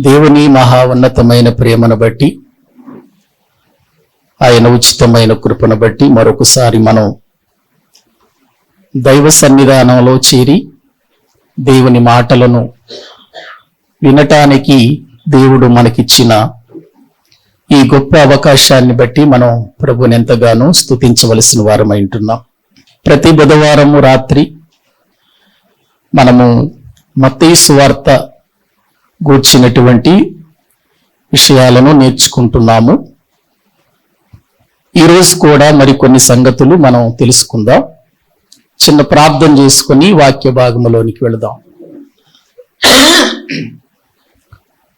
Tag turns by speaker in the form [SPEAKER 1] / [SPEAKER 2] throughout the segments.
[SPEAKER 1] దేవుని మహా ఉన్నతమైన ప్రేమను బట్టి, ఆయన ఉచితమైన కృపను బట్టి మరొకసారి మనం దైవ సన్నిధానంలో చేరి దేవుని మాటలను వినటానికి దేవుడు మనకిచ్చిన ఈ గొప్ప అవకాశాన్ని బట్టి మనం ప్రభుని ఎంతగానో స్తుతించవలసిన వారమై ఉంటున్నాం. ప్రతి బుధవారము రాత్రి మనము మత్తయి సువార్త గూర్చినటువంటి విషయాలను నేర్చుకుంటున్నాము. ఈరోజు కూడా మరికొన్ని సంగతులు మనం తెలుసుకుందాం. చిన్న ప్రార్థన చేసుకుని వాక్య భాగంలోనికి వెళదాం.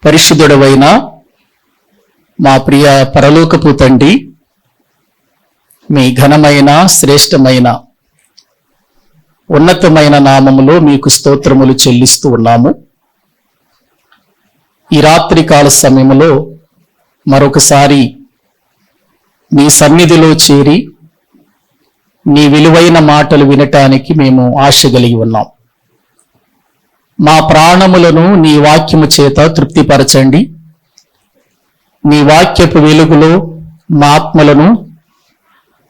[SPEAKER 1] పరిశుద్ధుడవైన మా ప్రియ పరలోకపు తండ్రి, మీ ఘనమైన శ్రేష్టమైన ఉన్నతమైన నామములో మీకు స్తోత్రములు చెల్లిస్తూ ఉన్నాము. ఈ రాత్రి కాల సమయంలో మరొకసారి మీ సన్నిధిలో చేరి నీ విలువైన మాటలు వినటానికి మేము ఆశ కలిగి ఉన్నాం. మా ప్రాణములను నీ వాక్యము చేత తృప్తిపరచండి. నీ వాక్యపు వెలుగులో మా ఆత్మలను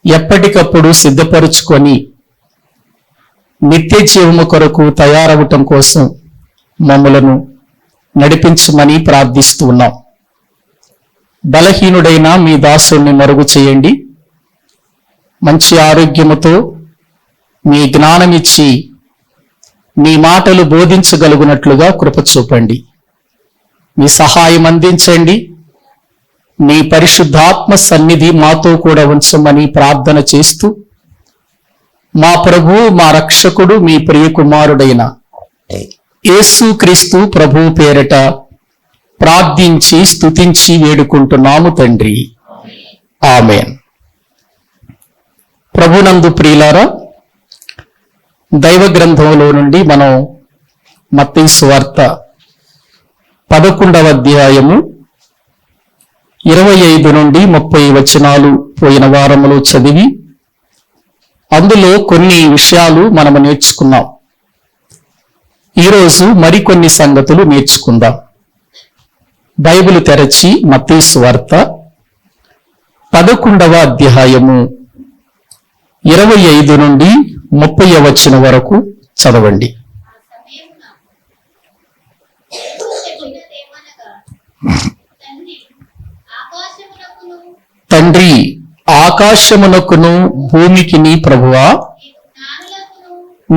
[SPEAKER 1] ఎప్పటికప్పుడు సిద్ధపరుచుకొని నిత్య జీవము కొరకు తయారవటం కోసం మమ్మలను నడిపించమని ప్రార్థిస్తూ ఉన్నాం. బలహీనుడైన మీ దాసుని మరుగు చేయండి. మంచి ఆరోగ్యముతో మీ జ్ఞానమిచ్చి మీ మాటలు బోధించగలుగునట్లుగా కృప చూపండి. మీ సహాయం అందించండి. మీ పరిశుద్ధాత్మ సన్నిధి మాతో కూడా ఉంచమని ప్రార్థన చేస్తూ, మా ప్రభు, మా రక్షకుడు, మీ ప్రియ కుమారుడైన యేసు క్రీస్తు ప్రభు పేరట ప్రార్థించి స్తుతించి వేడుకుంటున్నాము తండ్రి, ఆమేన్. ప్రభునందు ప్రియులారా, దైవ గ్రంథంలో నుండి మనం మత్తయి సువార్త 11వ అధ్యాయము 25 నుండి 30 వచనాలు పోయిన వారములో చదివి అందులో కొన్ని విషయాలు మనము నేర్చుకున్నాం. ఈరోజు మరికొన్ని సంగతులు నేర్చుకుందాం. బైబిల్ తెరచి మత్తయి సువార్త 11వ అధ్యాయము 25 నుండి 30 వచనం వరకు చదవండి. తండ్రి, ఆకాశమునకును భూమికిని ప్రభువా,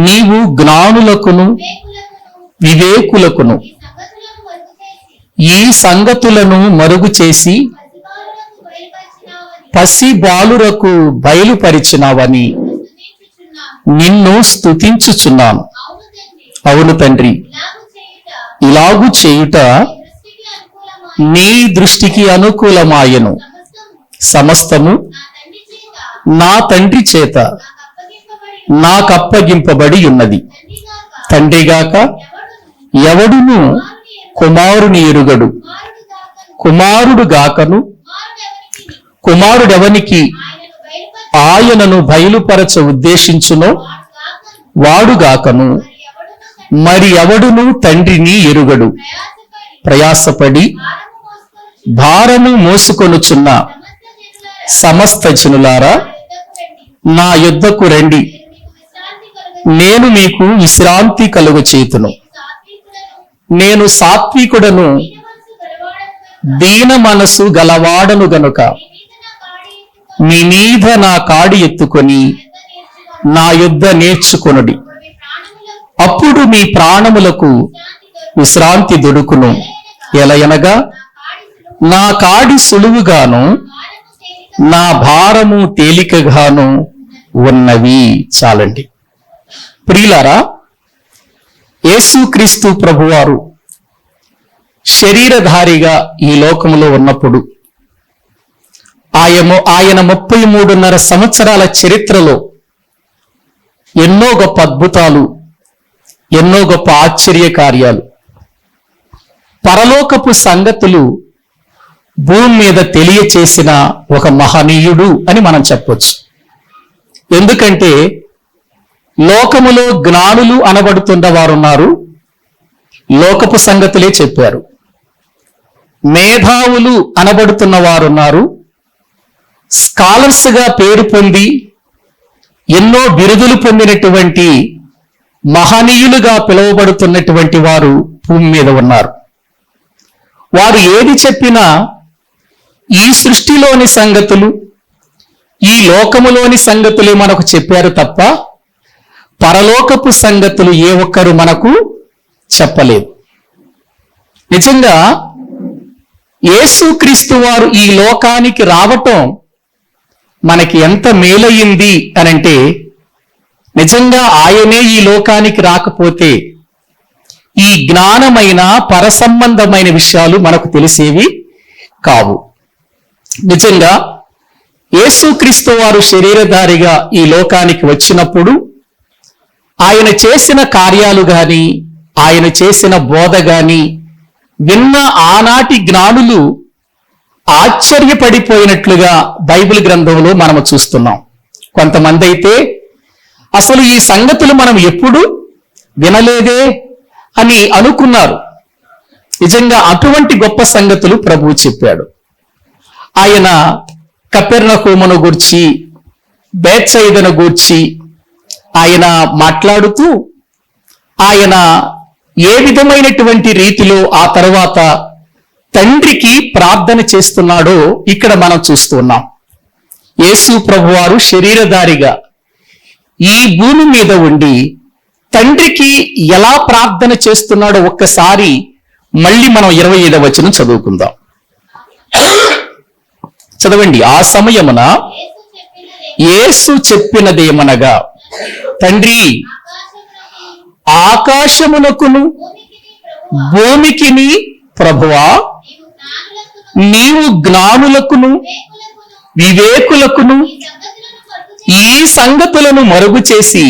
[SPEAKER 1] నీవు జ్ఞానులకును వివేకులకును ఈ సంగతులను మరుగు చేసి పసి బాలురకు బయలుపరిచినావని నిన్ను స్తుతించుచున్నాను. అవును తండ్రి, ఇలాగు చేయుట నీ దృష్టికి అనుకూలమాయను. సమస్తము నా తండ్రి చేత నాకప్పగింపబడి ఉన్నది. తండ్రిగాక ఎవడును కుమారుని ఎరుగడు, కుమారుడు గాకను కుమారుడెవనికి ఆయనను బయలుపరచ ఉద్దేశించునో వాడుగాకను మరి ఎవడును తండ్రిని ఎరుగడు. ప్రయాసపడి భారము మోసుకొనుచున్న సమస్త జనులారా, నా యొద్దకు రండి, నేను మీకు విశ్రాంతి కలుగ చేతును. నేను సాత్వికుడను, దీన మనసు గలవాడను గనుక మీ మీద నా కాడి ఎత్తుకొని నా యొద్ద నేర్చుకొనుడి. అప్పుడు మీ ప్రాణములకు విశ్రాంతి దొరుకును. ఎలయనగా నా కాడి సులువుగాను నా భారము తేలికగాను ఉన్నవి. చాలండి. ప్రియులారా, యేసుక్రీస్తు ప్రభువారు శరీరధారిగా ఈ లోకములో ఉన్నప్పుడు ఆయన 33.5 సంవత్సరాల చరిత్రలో ఎన్నో గొప్ప అద్భుతాలు, ఎన్నో గొప్ప ఆశ్చర్య కార్యాలు, పరలోకపు సంగతులు భూమి మీద తెలియచేసిన ఒక మహనీయుడు అని మనం చెప్పొచ్చు. ఎందుకంటే లోకములో జ్ఞానులు అనబడుతున్న వారున్నారు, లోకపు సంగతులే చెప్పారు. మేధావులు అనబడుతున్న వారున్నారు, స్కాలర్స్గా పేరు పొంది ఎన్నో బిరుదులు పొందినటువంటి మహనీయులుగా పిలువబడుతున్నటువంటి వారు భూమి మీద ఉన్నారు. వారు ఏది చెప్పినా ఈ సృష్టిలోని సంగతులు, ఈ లోకములోని సంగతులే మనకు చెప్పారు తప్ప పరలోకపు సంగతులు ఏ ఒక్కరు మనకు చెప్పలేదు. నిజంగా యేసుక్రీస్తు వారు ఈ లోకానికి రావటం మనకి ఎంత మేలయ్యింది అనంటే, నిజంగా ఆయనే ఈ లోకానికి రాకపోతే ఈ జ్ఞానమైన పరసంబంధమైన విషయాలు మనకు తెలిసేవి కావు. నిజంగా యేసుక్రీస్తు వారు శరీరధారిగా ఈ లోకానికి వచ్చినప్పుడు ఆయన చేసిన కార్యాలు గాని, ఆయన చేసిన బోధ గాని విన్న ఆనాటి జ్ఞానులు ఆశ్చర్యపడిపోయినట్లుగా బైబిల్ గ్రంథంలో మనము చూస్తున్నాం. కొంతమంది అయితే అసలు ఈ సంగతులు మనం ఎప్పుడు వినలేదే అని అనుకున్నారు. నిజంగా అటువంటి గొప్ప సంగతులు ప్రభువు చెప్పాడు. ఆయన కపెర్నహూమును గూర్చి, బేత్సయిదను గూర్చి ఆయన మాట్లాడుతూ ఆయన ఏ విధమైనటువంటి రీతిలో ఆ తర్వాత తండ్రికి ప్రార్థన చేస్తున్నాడో ఇక్కడ మనం చూస్తూ ఉన్నాం. యేసు ప్రభువారు శరీరధారిగా ఈ భూమి మీద ఉండి తండ్రికి ఎలా ప్రార్థన చేస్తున్నాడో ఒక్కసారి మళ్ళీ మనం 25వ వచనం చదువుకుందాం. చదవండి. ఆ సమయమున యేసు చెప్పినదేమనగా, తండ్రి, ఆకాశమునకును భూమికిని ప్రభువా, నీవు జ్ఞానులకును వివేకులకును ఈ సంగతులను మరుగు చేసి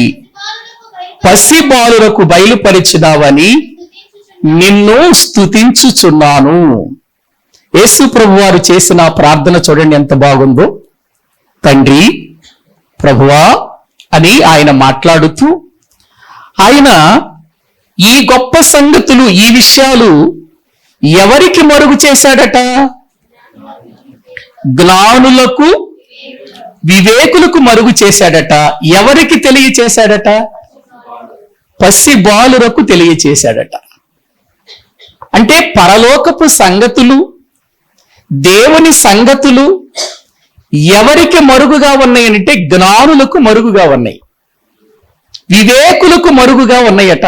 [SPEAKER 1] పసిబాలులకు బయలుపరిచినావని నిన్ను స్తుతించుచున్నాను. యేసు ప్రభువారు చేసిన ప్రార్థన చూడండి ఎంత బాగుందో. తండ్రి, ప్రభువా అని ఆయన మాట్లాడుతూ ఆయన ఈ గొప్ప సంగతులు, ఈ విషయాలు ఎవరికి మరుగు చేశాడట? జ్ఞానులకు వివేకులకు మరుగు చేశాడట. ఎవరికి తెలియచేశాడట? పసిబాలురకు తెలియచేశాడట. అంటే పరలోకపు సంగతులు, దేవుని సంగతులు ఎవరికి మరుగుగా ఉన్నాయనంటే జ్ఞానులకు మరుగుగా ఉన్నాయి, వివేకులకు మరుగుగా ఉన్నాయట.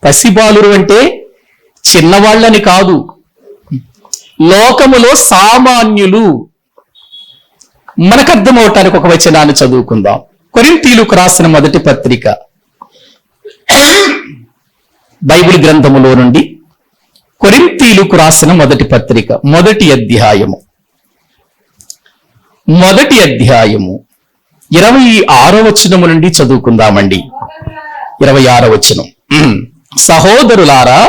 [SPEAKER 1] పసిబాలురు అంటే చిన్నవాళ్ళని కాదు, లోకములో సామాన్యులు. మనకర్థమవటానికి ఒక వచనాన్ని చదువుకుందాం. కొరింథీయులకు రాసిన మొదటి పత్రిక, బైబిల్ గ్రంథములో నుండి కొరింథీయులకు రాసిన మొదటి పత్రిక, మొదటి అధ్యాయము 26వ వచనము నుండి చదువుకుందామండి. 26వ వచనం. సహోదరులారా,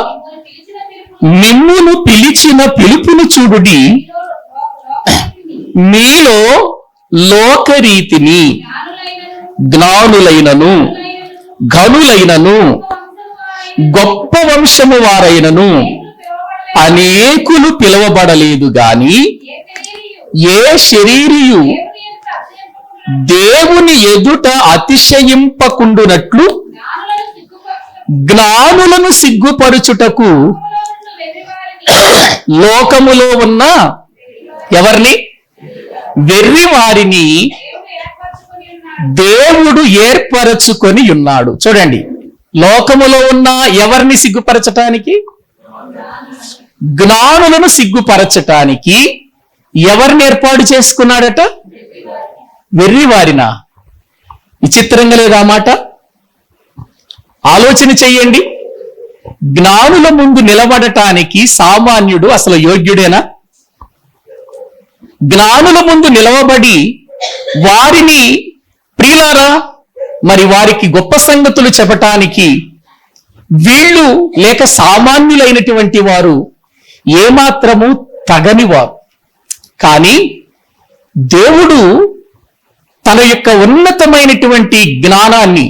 [SPEAKER 1] మిమ్మును పిలిచిన పిలుపును చూడుడి, మీలో లోకరీతిని జ్ఞానులైనను ఘనులైనను గొప్ప వంశము వారైనను అనేకులు పిలువబడలేదు గాని ఏ శరీరియు దేవుని ఎదుట అతిశయింపకుండునట్లు జ్ఞానులను సిగ్గుపరుచుటకు లోకములో ఉన్న ఎవరిని? వెర్రి వారిని దేవుడు ఏర్పరచుకొని ఉన్నాడు. చూడండి, లోకములో ఉన్న ఎవరిని సిగ్గుపరచటానికి? జ్ఞానులను సిగ్గుపరచటానికి ఎవరిని ఏర్పాటు చేసుకున్నాడట? వెర్రివారినా? విచిత్రంగా లేదా మాట? ఆలోచన చెయ్యండి. జ్ఞానుల ముందు నిలబడటానికి సామాన్యుడు అసలు యోగ్యుడేనా? జ్ఞానుల ముందు నిలవబడి వారిని, ప్రియులారా, మరి వారికి గొప్ప సంగతులు చెప్పటానికి వీళ్ళు లేక సామాన్యులైనటువంటి వారు ఏమాత్రము తగనివారు. కానీ దేవుడు తన యొక్క ఉన్నతమైనటువంటి జ్ఞానాన్ని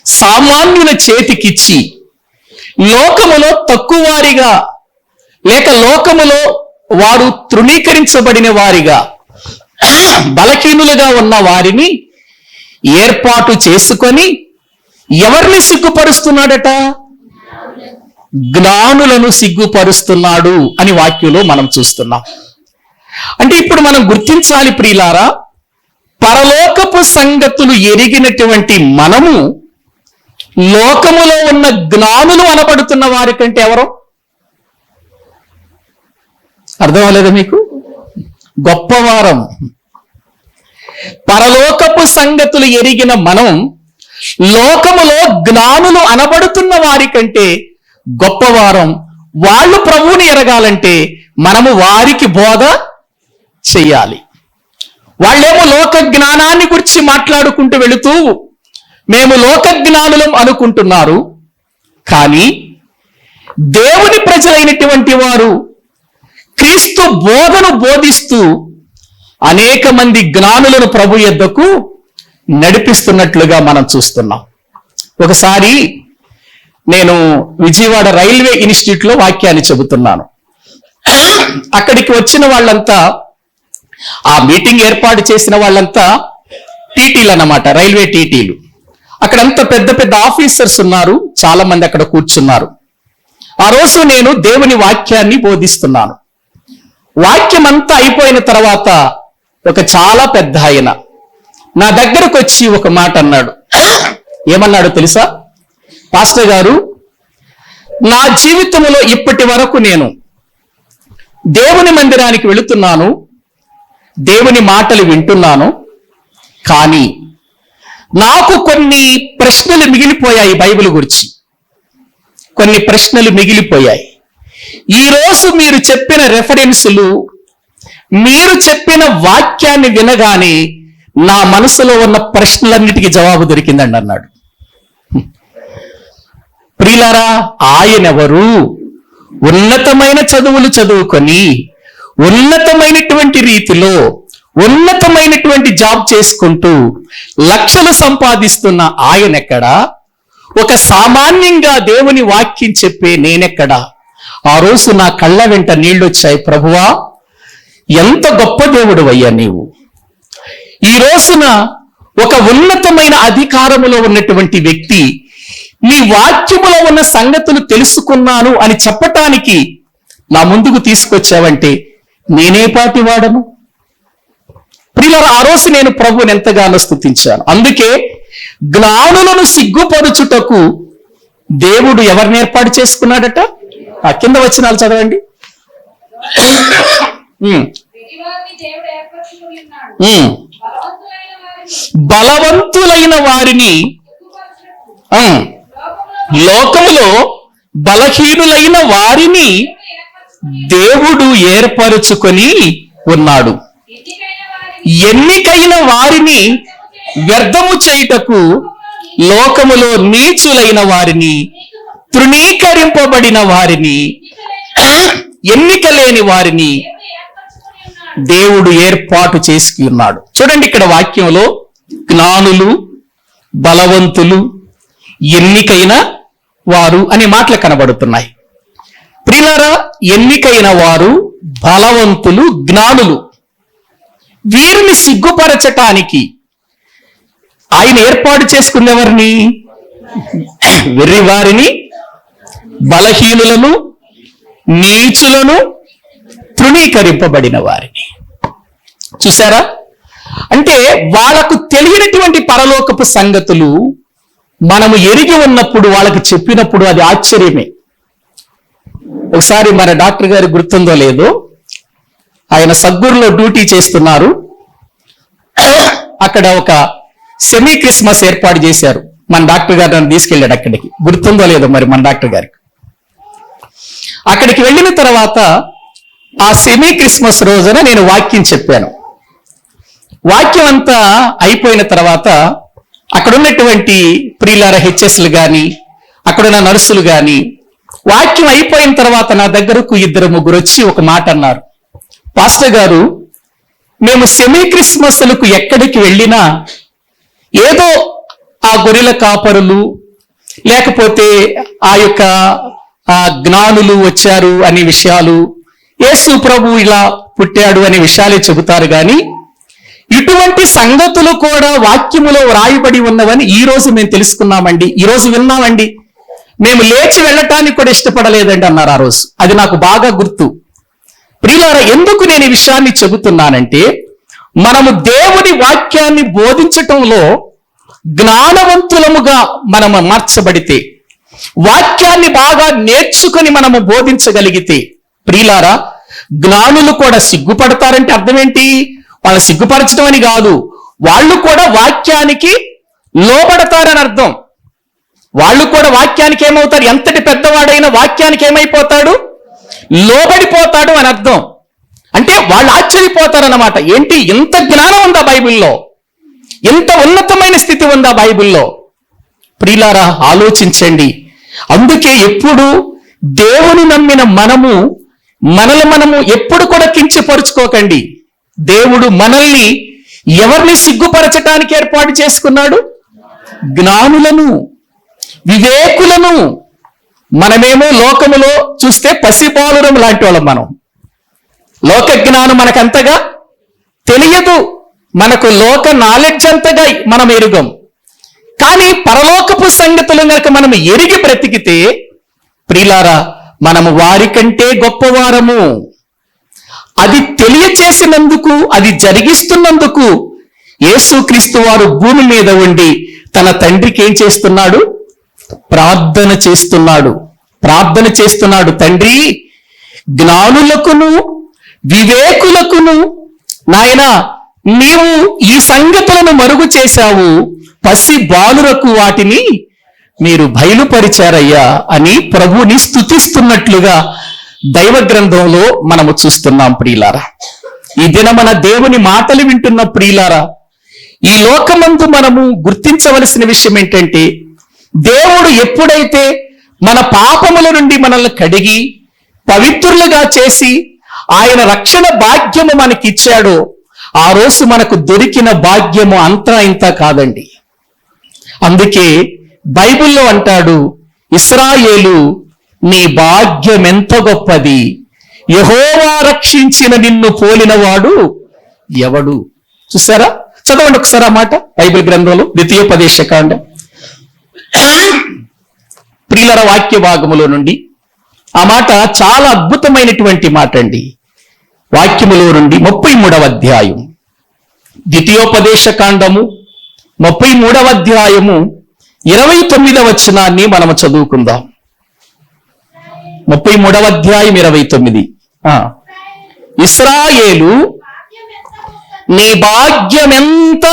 [SPEAKER 1] సామాన్యుల చేతికిచ్చి లోకములో తక్కువ వారిగా లేక లోకములో వారు తృణీకరించబడిన వారిగా బలహీనులుగా ఉన్న వారిని ఏర్పాటు చేసుకొని ఎవరిని సిగ్గుపరుస్తున్నాడట? జ్ఞానులను సిగ్గుపరుస్తున్నాడు అని వాక్యంలో మనం చూస్తున్నాం. అంటే ఇప్పుడు మనం గుర్తించాలి ప్రియులారా, పరలోకపు సంగతులు ఎరిగినటువంటి మనము లోకములో ఉన్న జ్ఞానులు అనబడుతున్న వారి కంటే ఎవరో? అర్థం అవ్వలేదా మీకు? గొప్పవారం. పరలోకపు సంగతులు ఎరిగిన మనం లోకములో జ్ఞానులు అనబడుతున్న వారి కంటే గొప్పవారం. వాళ్ళు ప్రభువుని ఎరగాలంటే మనము వారికి బోధ చెయ్యాలి. వాళ్ళేమో లోక జ్ఞానాన్ని గురించి మాట్లాడుకుంటూ వెళుతూ మేము లోక జ్ఞానులం అనుకుంటున్నారు. కానీ దేవుని ప్రజలైనటువంటి వారు క్రీస్తు బోధను బోధిస్తూ అనేక మంది జ్ఞానులను ప్రభు యొద్దకు నడిపిస్తున్నట్లుగా మనం చూస్తున్నాం. ఒకసారి నేను విజయవాడ రైల్వే ఇన్స్టిట్యూట్లో వాక్యాన్ని చెబుతున్నాను. అక్కడికి వచ్చిన వాళ్ళంతా, ఆ మీటింగ్ ఏర్పాటు చేసిన వాళ్ళంతా టీటీలు అన్నమాట, రైల్వే టీటీలు. అక్కడంతా పెద్ద పెద్ద ఆఫీసర్స్ ఉన్నారు, చాలా మంది అక్కడ కూర్చున్నారు. ఆ రోజు నేను దేవుని వాక్యాన్ని బోధిస్తున్నాను. వాక్యం అంతా అయిపోయిన తర్వాత ఒక చాలా పెద్ద ఆయన నా దగ్గరకు వచ్చి ఒక మాట అన్నాడు. ఏమన్నాడు తెలుసా? పాస్టర్ గారు, నా జీవితంలో ఇప్పటి వరకు నేను దేవుని మందిరానికి వెళుతున్నాను, దేవుని మాటలు వింటున్నాను, కానీ నాకు కొన్ని ప్రశ్నలు మిగిలిపోయాయి. బైబిల్ గురించి కొన్ని ప్రశ్నలు మిగిలిపోయాయి. ఈరోజు మీరు చెప్పిన రెఫరెన్సులు, మీరు చెప్పిన వాక్యాన్ని వినగానే నా మనసులో ఉన్న ప్రశ్నలన్నిటికీ జవాబు దొరికిందండి అన్నాడు. ప్రియులారా, ఆయనెవరు? ఉన్నతమైన చదువులు చదువుకొని ఉన్నతమైనటువంటి రీతిలో ఉన్నతమైనటువంటి జాబ్ చేసుకుంటూ లక్షలు సంపాదిస్తున్న ఆయనెక్కడా? ఒక సామాన్యంగా దేవుని వాక్యం చెప్పే నేనెక్కడా? ఆ రోజు నా కళ్ళ వెంట నీళ్ళొచ్చాయి. ప్రభువా, ఎంత గొప్ప దేవుడు అయ్యా నీవు. ఈ రోజున ఒక ఉన్నతమైన అధికారములో ఉన్నటువంటి వ్యక్తి నీ వాక్యములో ఉన్న సంగతులు తెలుసుకున్నాను అని చెప్పటానికి నా ముందుకు తీసుకొచ్చావంటే నేనే పాటి వాడను? ప్రియులారా, ఆ రోజు నేను ప్రభువుని ఎంతగానో స్తుతించాను. అందుకే జ్ఞానులను సిగ్గుపరుచుటకు దేవుడు ఎవరిని ఏర్పాటు చేసుకున్నాడట? ఆ కింద వచనాలు చదవండి. బలవంతులైన వారిని, లోకములో బలహీనులైన వారిని దేవుడు ఏర్పరుచుకొని ఉన్నాడు. ఎన్నికైన వారిని వ్యర్థము చేయుటకు లోకములో నీచులైన వారిని, తృణీకరింపబడిన వారిని, ఎన్నిక లేని వారిని దేవుడు ఏర్పాటు చేసుకుని ఉన్నాడు. చూడండి, ఇక్కడ వాక్యంలో జ్ఞానులు, బలవంతులు, ఎన్నికైన వారు అనే మాటలు కనబడుతున్నాయి. ప్రియులారా, ఎన్నికైన వారు, బలవంతులు, జ్ఞానులు, వీరిని సిగ్గుపరచటానికి ఆయన ఏర్పాటు చేసుకున్నెవరిని? వెర్రివారిని, బలహీనులను, నీచులను, తృణీకరింపబడిన వారిని. చూసారా? అంటే వాళ్ళకు తెలియనటువంటి పరలోకపు సంగతులు మనము ఎరిగి ఉన్నప్పుడు వాళ్ళకి చెప్పినప్పుడు అది ఆశ్చర్యమే. ఒకసారి మన డాక్టర్ గారికి గుర్తుందో లేదో, ఆయన సద్గురులో డ్యూటీ చేస్తున్నారు. అక్కడ ఒక సెమీ క్రిస్మస్ ఏర్పాటు చేశారు. మన డాక్టర్ గారు నన్ను తీసుకెళ్ళాడు అక్కడికి. గుర్తుందో లేదో మరి మన డాక్టర్ గారికి. అక్కడికి వెళ్ళిన తర్వాత ఆ సెమీ క్రిస్మస్ రోజున నేను వాక్యం చెప్పాను. వాక్యం అంతా అయిపోయిన తర్వాత అక్కడ ఉన్నటువంటి ప్రియులార హెచ్ఎస్లు కానీ, అక్కడున్న నర్సులు కానీ, వాక్యం అయిపోయిన తర్వాత నా దగ్గరకు 2-3 వచ్చి ఒక మాట అన్నారు. పాస్టర్ గారు, మేము సెమీ క్రిస్మస్లకు ఎక్కడికి వెళ్ళినా ఏదో ఆ గొర్రెల కాపరులు, లేకపోతే ఆ యొక్క జ్ఞానులు వచ్చారు అనే విషయాలు, యేసు ప్రభు ఇలా పుట్టాడు అనే విషయాలే చెబుతారు కానీ ఇటువంటి సంగతులు కూడా వాక్యములో వ్రాయబడి ఉన్నవని ఈ రోజు మేము తెలుసుకున్నామండి, ఈ రోజు విన్నామండి, మేము లేచి వెళ్ళటానికి కూడా ఇష్టపడలేదండి అన్నారు ఆ రోజు. అది నాకు బాగా గుర్తు. ప్రియులారా, ఎందుకు నేను ఈ విషయాన్ని చెబుతున్నానంటే, మనము దేవుని వాక్యాన్ని బోధించటంలో జ్ఞానవంతులముగా మనము మార్చబడితే, వాక్యాన్ని బాగా నేర్చుకుని మనము బోధించగలిగితే, ప్రియులారా, జ్ఞానులు కూడా సిగ్గుపడతారంటే అర్థం ఏంటి? వాళ్ళు సిగ్గుపరచడం అని కాదు, వాళ్ళు కూడా వాక్యానికి లోబడతారని అర్థం. వాళ్ళు కూడా వాక్యానికి ఏమవుతారు? ఎంతటి పెద్దవాడైనా వాక్యానికి ఏమైపోతాడు? లోబడిపోతాడు అని అర్థం. అంటే వాళ్ళు ఆశ్చర్యపోతారన్నమాట. ఏంటి, ఇంత జ్ఞానం ఉందా బైబిల్లో? ఇంత ఉన్నతమైన స్థితి ఉందా బైబిల్లో? ప్రియులారా, ఆలోచించండి. అందుకే ఎప్పుడు దేవుని నమ్మిన మనము ఎప్పుడు కూడా కించపరుచుకోకండి. దేవుడు మనల్ని ఎవరిని సిగ్గుపరచటానికి ఏర్పాటు చేసుకున్నాడు? జ్ఞానులను, వివేకులను. మనమేమో లోకములో చూస్తే పసిపాలురం లాంటి వాళ్ళం. మనం లోక జ్ఞానం మనకంతగా తెలియదు, మనకు లోక నాలెడ్జ్ అంతగా మనం ఎరుగం. కానీ పరలోకపు సంగతులు కనుక మనం ఎరిగి బ్రతికితే, ప్రియులారా, మనము వారికంటే గొప్పవారము. అది తెలియచేసినందుకు, అది జరిగిస్తున్నందుకు యేసుక్రీస్తు వారు భూమి మీద ఉండి తన తండ్రికి ఏం చేస్తున్నాడు? ప్రార్థన చేస్తున్నాడు. తండ్రి, జ్ఞానులకును వివేకులకును నాయనా నీవు ఈ సంగతులను మరుగు చేశావు, పసి బాలురకు వాటిని మీరు బయలుపరిచారయ్యా అని ప్రభుని స్తుతిస్తున్నట్లుగా దైవ గ్రంథంలో మనము చూస్తున్నాం. ప్రియులారా, ఈ దిన మన దేవుని మాటలు వింటున్న ప్రియులారా, ఈ లోకమందు మనము గుర్తించవలసిన విషయం ఏంటంటే, దేవుడు ఎప్పుడైతే మన పాపముల నుండి మనల్ని కడిగి పవిత్రులుగా చేసి ఆయన రక్షణ భాగ్యము మనకిచ్చాడో, ఆ రోజు మనకు దొరికిన భాగ్యము అంతా ఇంత కాదండి. అందుకే బైబిల్లో అంటాడు, ఇశ్రాయేలు నీ భాగ్యం ఎంత గొప్పది, యెహోవా రక్షించిన నిన్ను పోలినవాడు ఎవడు? చూసారా? చదవండి ఒకసారి ఆ మాట బైబిల్ గ్రంథంలో ద్వితీయోపదేశకాండం ప్రియులర వాక్య భాగములో నుండి. ఆ మాట చాలా అద్భుతమైనటువంటి మాట అండి. వాక్యములో నుండి 33వ అధ్యాయం, ద్వితీయోపదేశకాండము 33వ అధ్యాయము 29వ వచనాన్ని మనము చదువుకుందాం. 33వ అధ్యాయం 29. ఇశ్రాయేలు నీ భాగ్యం ఎంత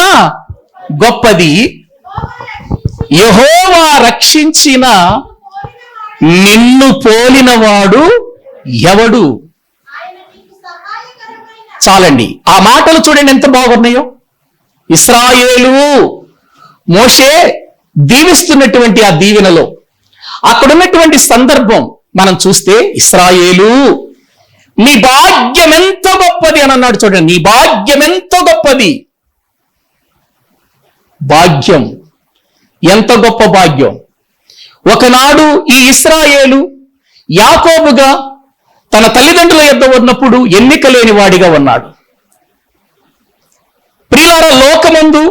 [SPEAKER 1] గొప్పది, యెహోవా రక్షించిన నిన్ను పోలినవాడు ఎవడు? చాలండి, ఆ మాటలు చూడండి ఎంత బాగున్నాయో. ఇశ్రాయేలు, మోషే దీవిస్తున్నటువంటి ఆ దీవెనలో అక్కడున్నటువంటి సందర్భం మనం చూస్తే, ఇశ్రాయేలు నీ భాగ్యం ఎంత గొప్పది అని అన్నాడు. చూడండి, నీ భాగ్యం ఎంత గొప్పది. భాగ్యం ఎంత గొప్ప భాగ్యం. ఒకనాడు ఈ ఇశ్రాయేలు యాకోబుగా తన తల్లిదండ్రుల యొద్ద ఉన్నప్పుడు ఎన్నిక లేని వాడిగా ఉన్నాడు. ప్రియులారా, లోకమందు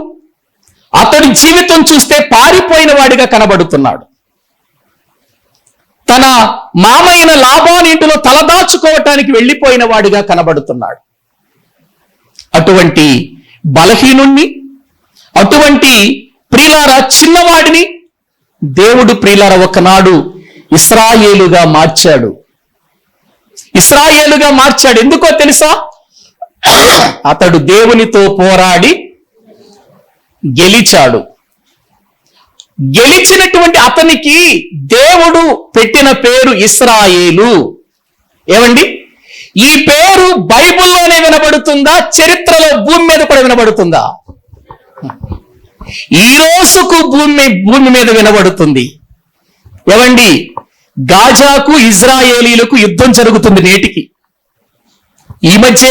[SPEAKER 1] అతడి జీవితం చూస్తే పారిపోయిన వాడిగా కనబడుతున్నాడు. తన మామైన లాబాను ఇంటిలో తలదాచుకోవటానికి వెళ్ళిపోయిన వాడిగా కనబడుతున్నాడు. అటువంటి బలహీనుణ్ణి, అటువంటి ప్రియులారా చిన్నవాడిని దేవుడు ప్రియులారా ఒకనాడు ఇశ్రాయేలుగా మార్చాడు. ఎందుకో తెలుసా? అతడు దేవునితో పోరాడి గెలిచాడు. గెలిచినటువంటి అతనికి దేవుడు పెట్టిన పేరు ఇశ్రాయేలు. ఏమండి, ఈ పేరు బైబిల్లోనే వినబడుతుందా? చరిత్రలో భూమి మీద కూడా వినబడుతుందా? ఈ రోజుకు భూమి మీద వినబడుతుంది. ఏమండి, గాజాకు ఇజ్రాయేలీలకు యుద్ధం జరుగుతుంది నేటికి. ఈ మధ్య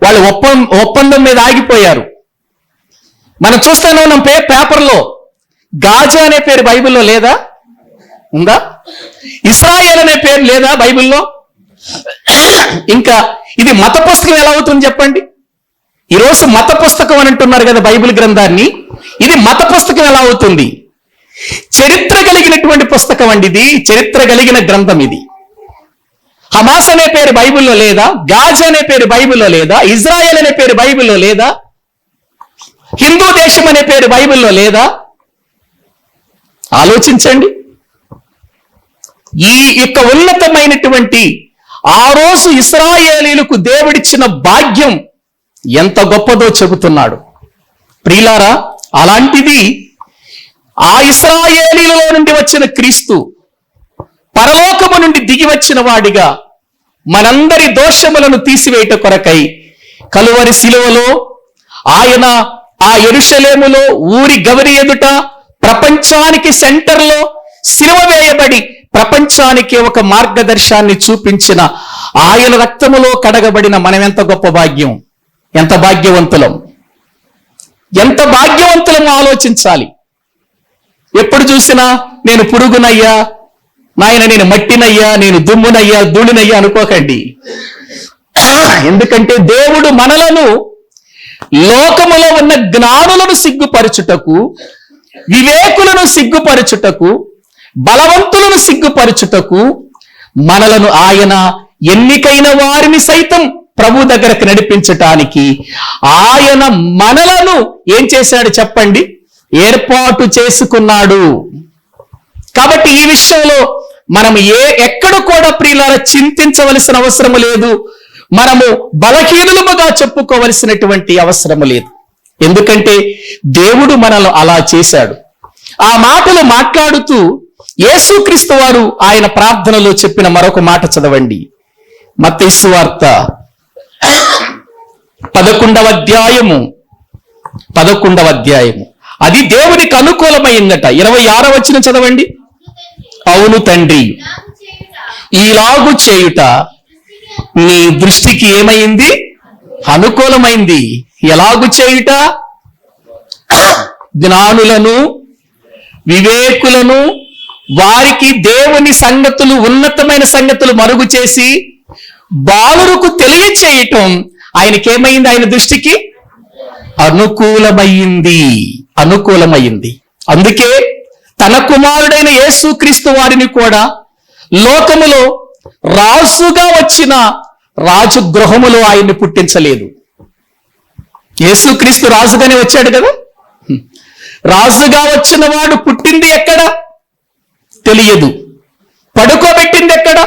[SPEAKER 1] వాళ్ళు ఒప్పందం మీద ఆగిపోయారు. మనం చూస్తూనే ఉన్నాం పేపర్లో. గాజా అనే పేరు బైబిల్లో లేదా? ఉందా? ఇశ్రాయేల్ అనే పేరు లేదా బైబిల్లో? ఇంకా ఇది మత పుస్తకం ఎలా అవుతుంది చెప్పండి? ఈరోజు మత పుస్తకం అని అంటున్నారు కదా బైబిల్ గ్రంథాన్ని. ఇది మత పుస్తకం ఎలా అవుతుంది? చరిత్ర కలిగినటువంటి పుస్తకం అండి ఇది, చరిత్ర కలిగిన గ్రంథం ఇది. హమాస్ అనే పేరు బైబిల్లో లేదా? గాజా అనే పేరు బైబిల్లో లేదా? ఇజ్రాయెల్ అనే పేరు బైబిల్లో లేదా? హిందూ దేశం అనే పేరు బైబిల్లో లేదా? ఆలోచించండి. ఈ యొక్క ఉన్నతమైనటువంటి ఆ రోజు ఇశ్రాయేలీయులకు దేవుడిచ్చిన భాగ్యం ఎంత గొప్పదో చెబుతున్నాడు. ప్రియులారా, అలాంటిది ఆ ఇశ్రాయేలీయులలో నుండి వచ్చిన క్రీస్తు పరలోకము నుండి దిగి వచ్చిన వాడిగా మనందరి దోషములను తీసివేయట కొరకై కలువరి శిలువలో ఆయన ఆ యెరూషలేములో ఊరి గవరి ఎదుట ప్రపంచానికి సెంటర్లో శిలువ వేయబడి ప్రపంచానికి ఒక మార్గదర్శాన్ని చూపించిన ఆయన రక్తములో కడగబడిన మనం ఎంత గొప్ప భాగ్యం, ఎంత భాగ్యవంతులం, ఎంత భాగ్యవంతులం ఆలోచించాలి. ఎప్పుడు చూసినా నేను పురుగునయ్యా, నాయన నేను మట్టినయ్యా, నేను దుమ్మునయ్యా, ధూళినయ్యా అనుకోకండి. ఎందుకంటే దేవుడు మనలను లోకములో ఉన్న జ్ఞానులను సిగ్గుపరచుటకు, వివేకులను సిగ్గుపరచుటకు, బలవంతులను సిగ్గుపరచుటకు మనలను ఆయన ఎన్నికైన వారిని సైతం ప్రభు దగ్గరకు నడిపించటానికి ఆయన మనలను ఏం చేశాడు చెప్పండి? ఏర్పాటు చేసుకున్నాడు. కాబట్టి ఈ విషయంలో మనం ఎక్కడ కూడా ప్రియులారా చింతించవలసిన అవసరం లేదు. మనము బలహీనులుగా చెప్పుకోవలసినటువంటి అవసరం లేదు. ఎందుకంటే దేవుడు మనల్ని అలా చేశాడు. ఆ మాటలు మాట్లాడుతూ యేసుక్రీస్తు వారు ఆయన ప్రార్థనలో చెప్పిన మరొక మాట చదవండి. మత్తయి సువార్త 11వ అధ్యాయము. అది దేవునికి అనుకూలమైందట. 26వ వచనం చదవండి. అవును తండ్రి, ఈలాగు చేయుట నీ దృష్టికి ఏమైంది? అనుకూలమైంది. ఎలాగు చేయుట? జ్ఞానులను, వివేకులను, వారికి దేవుని సంగతులు, ఉన్నతమైన సంగతులు మరుగు చేసి బాలురకు తెలియచేయటం ఆయనకేమైంది? ఆయన దృష్టికి అనుకూలమైంది. అందుకే తన కుమారుడైన యేసుక్రీస్తు వారిని కూడా లోకములో రాజుగా వచ్చిన రాజగృహములో ఆయన్ని పుట్టించలేదు. యేసుక్రీస్తు రాజుగానే వచ్చాడు కదా. రాజుగా వచ్చిన వాడు పుట్టింది ఎక్కడ తెలియదు, పడుకోబెట్టింది ఎక్కడ?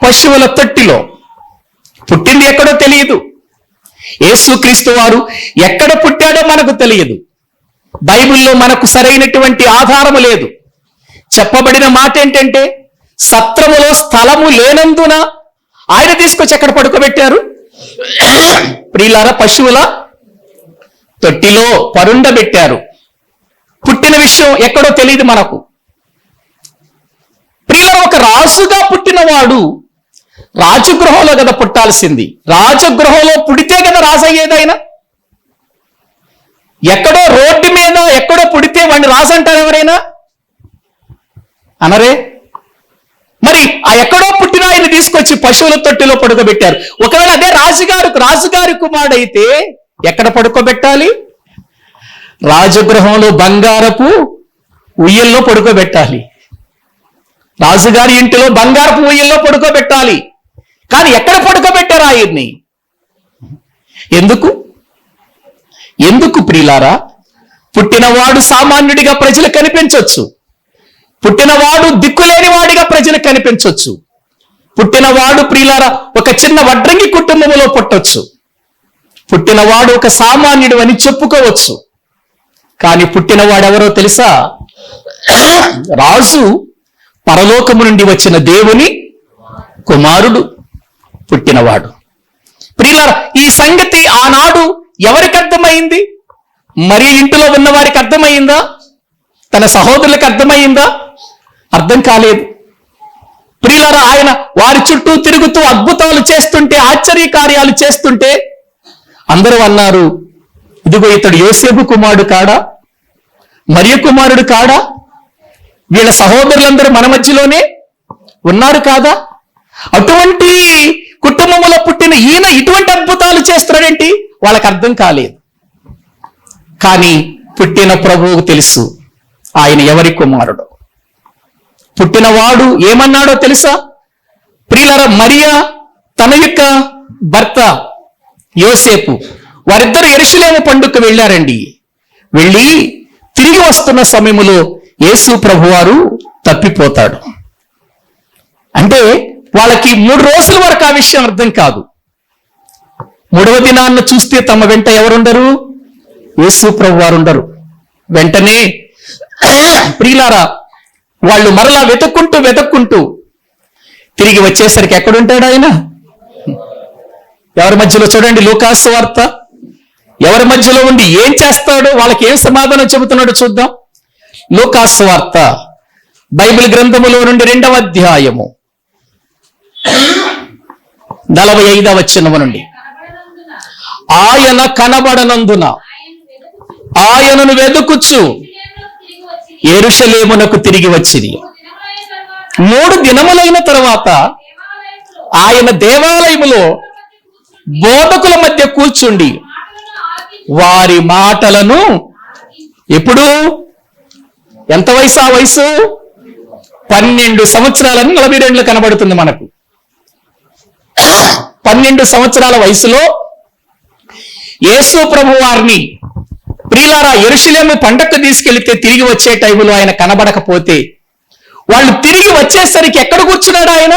[SPEAKER 1] పశువుల తొట్టిలో. పుట్టింది ఎక్కడో తెలియదు. యేసుక్రీస్తు వారు ఎక్కడ పుట్టాడో మనకు తెలియదు. బైబిల్లో మనకు సరైనటువంటి ఆధారము లేదు. చెప్పబడిన మాట ఏంటంటే సత్రములో స్థలము లేనందున ఆయన తీసుకొచ్చి ఎక్కడ పడుకోబెట్టారు? ప్రియులారా, పశువుల తొట్టిలో పరుండబెట్టారు. పుట్టిన విషయం ఎక్కడో తెలియదు మనకు. ప్రియులారా, ఒక రాజుగా పుట్టినవాడు రాజగృహంలో కదా పుట్టాల్సింది. రాజగృహంలో పుడితే కదా రాజు అయ్యేదైనా. ఎక్కడో రోడ్డు మీద ఎక్కడో పుడితే వాడిని రాజు అంటారు ఎవరైనా? అనరే. మరి ఆ ఎక్కడో పుట్టిన ఆయన తీసుకొచ్చి పశువుల తొట్టిలో పడుకోబెట్టారు. ఒకవేళ అదే రాజుగారి కుమారుడైతే ఎక్కడ పడుకోబెట్టాలి? రాజగృహంలో బంగారపు ఉయ్యల్లో పడుకోబెట్టాలి. రాజుగారి ఇంటిలో బంగారపు ఉయ్యల్లో పడుకోబెట్టాలి. కానీ ఎక్కడ పడుకోబెట్టారు ఆయన్ని? ఎందుకు ప్రియులారా? పుట్టినవాడు సామాన్యుడిగా ప్రజలకు కనిపించవచ్చు. పుట్టినవాడు దిక్కులేని వాడిగా ప్రజలకు కనిపించవచ్చు. పుట్టినవాడు ప్రియులారా ఒక చిన్న వడ్రంగి కుటుంబంలో పుట్టొచ్చు. పుట్టినవాడు ఒక సామాన్యుడు అని చెప్పుకోవచ్చు. కానీ పుట్టినవాడు ఎవరో తెలుసా? రాజు, పరలోకము నుండి వచ్చిన దేవుని కుమారుడు పుట్టినవాడు. ప్రియులారా, ఈ సంగతి ఆనాడు ఎవరికి అర్థమైంది? మరి ఇంటిలో ఉన్న వారికి అర్థమైందా? తన సహోదరులకు అర్థమైందా? అర్థం కాలేదు. ప్రియులారా, ఆయన వారి చుట్టూ తిరుగుతూ అద్భుతాలు చేస్తుంటే, ఆశ్చర్య కార్యాలు చేస్తుంటే అందరూ అన్నారు, ఇదిగో ఇతడు యోసేపు కుమారుడు కాడా? మరియ కుమారుడు కాడా? వీళ్ళ సహోదరులందరూ మన మధ్యలోనే ఉన్నారు కాదా? అటువంటి కుటుంబంలో పుట్టిన ఈయన ఇటువంటి అద్భుతాలు చేస్తున్నాడేంటి? వాళ్ళకి అర్థం కాలేదు. కానీ పుట్టిన ప్రభువుకు తెలుసు ఆయన ఎవరి కుమారుడు. పుట్టినవాడు ఏమన్నాడో తెలుసా? ప్రియులారా, మరియా తన యొక్క భర్త యోసేపు వారిద్దరు యెరూషలేము పండుగకు వెళ్ళారండి. వెళ్ళి తిరిగి వస్తున్న సమయంలో యేసు ప్రభువారు తప్పిపోతాడు. అంటే వాళ్ళకి 3 రోజుల వరకు ఆ విషయం అర్థం కాదు. 3వ దినాన్న చూస్తే తమ వెంట ఎవరుండరు? యేసు ప్రభువారు ఉండరు. వెంటనే ప్రియులారా, వాళ్ళు మరలా వెతుక్కుంటూ తిరిగి వచ్చేసరికి ఎక్కడుంటాడు ఆయన? ఎవరి మధ్యలో? చూడండి, లూకాసు వార్త. ఎవరి మధ్యలో ఉండి ఏం చేస్తాడో, వాళ్ళకి ఏం సమాధానం చెబుతున్నాడో చూద్దాం. లూకాసు వార్త బైబిల్ గ్రంథములో నుండి 2వ అధ్యాయము 45వ వచనము నుండి. ఆయన కనబడనందున ఆయనను వెదుకుచు యెరూషలేమునకు తిరిగి వచ్చిరి. 3 దినములైన తరువాత ఆయన దేవాలయములో బోధకుల మధ్య కూర్చుండి వారి మాటలను, ఎప్పుడు, ఎంత వయసు? ఆ వయసు 12 సంవత్సరాలని 42 కనబడుతుంది మనకు. 12 సంవత్సరాల వయసులో యేసు ప్రభు వారిని ప్రియులారా యెరూషలేము పండక్కు తీసుకెళ్తే తిరిగి వచ్చే టైంలో ఆయన కనబడకపోతే వాళ్ళు తిరిగి వచ్చేసరికి ఎక్కడ కూర్చున్నాడు ఆయన?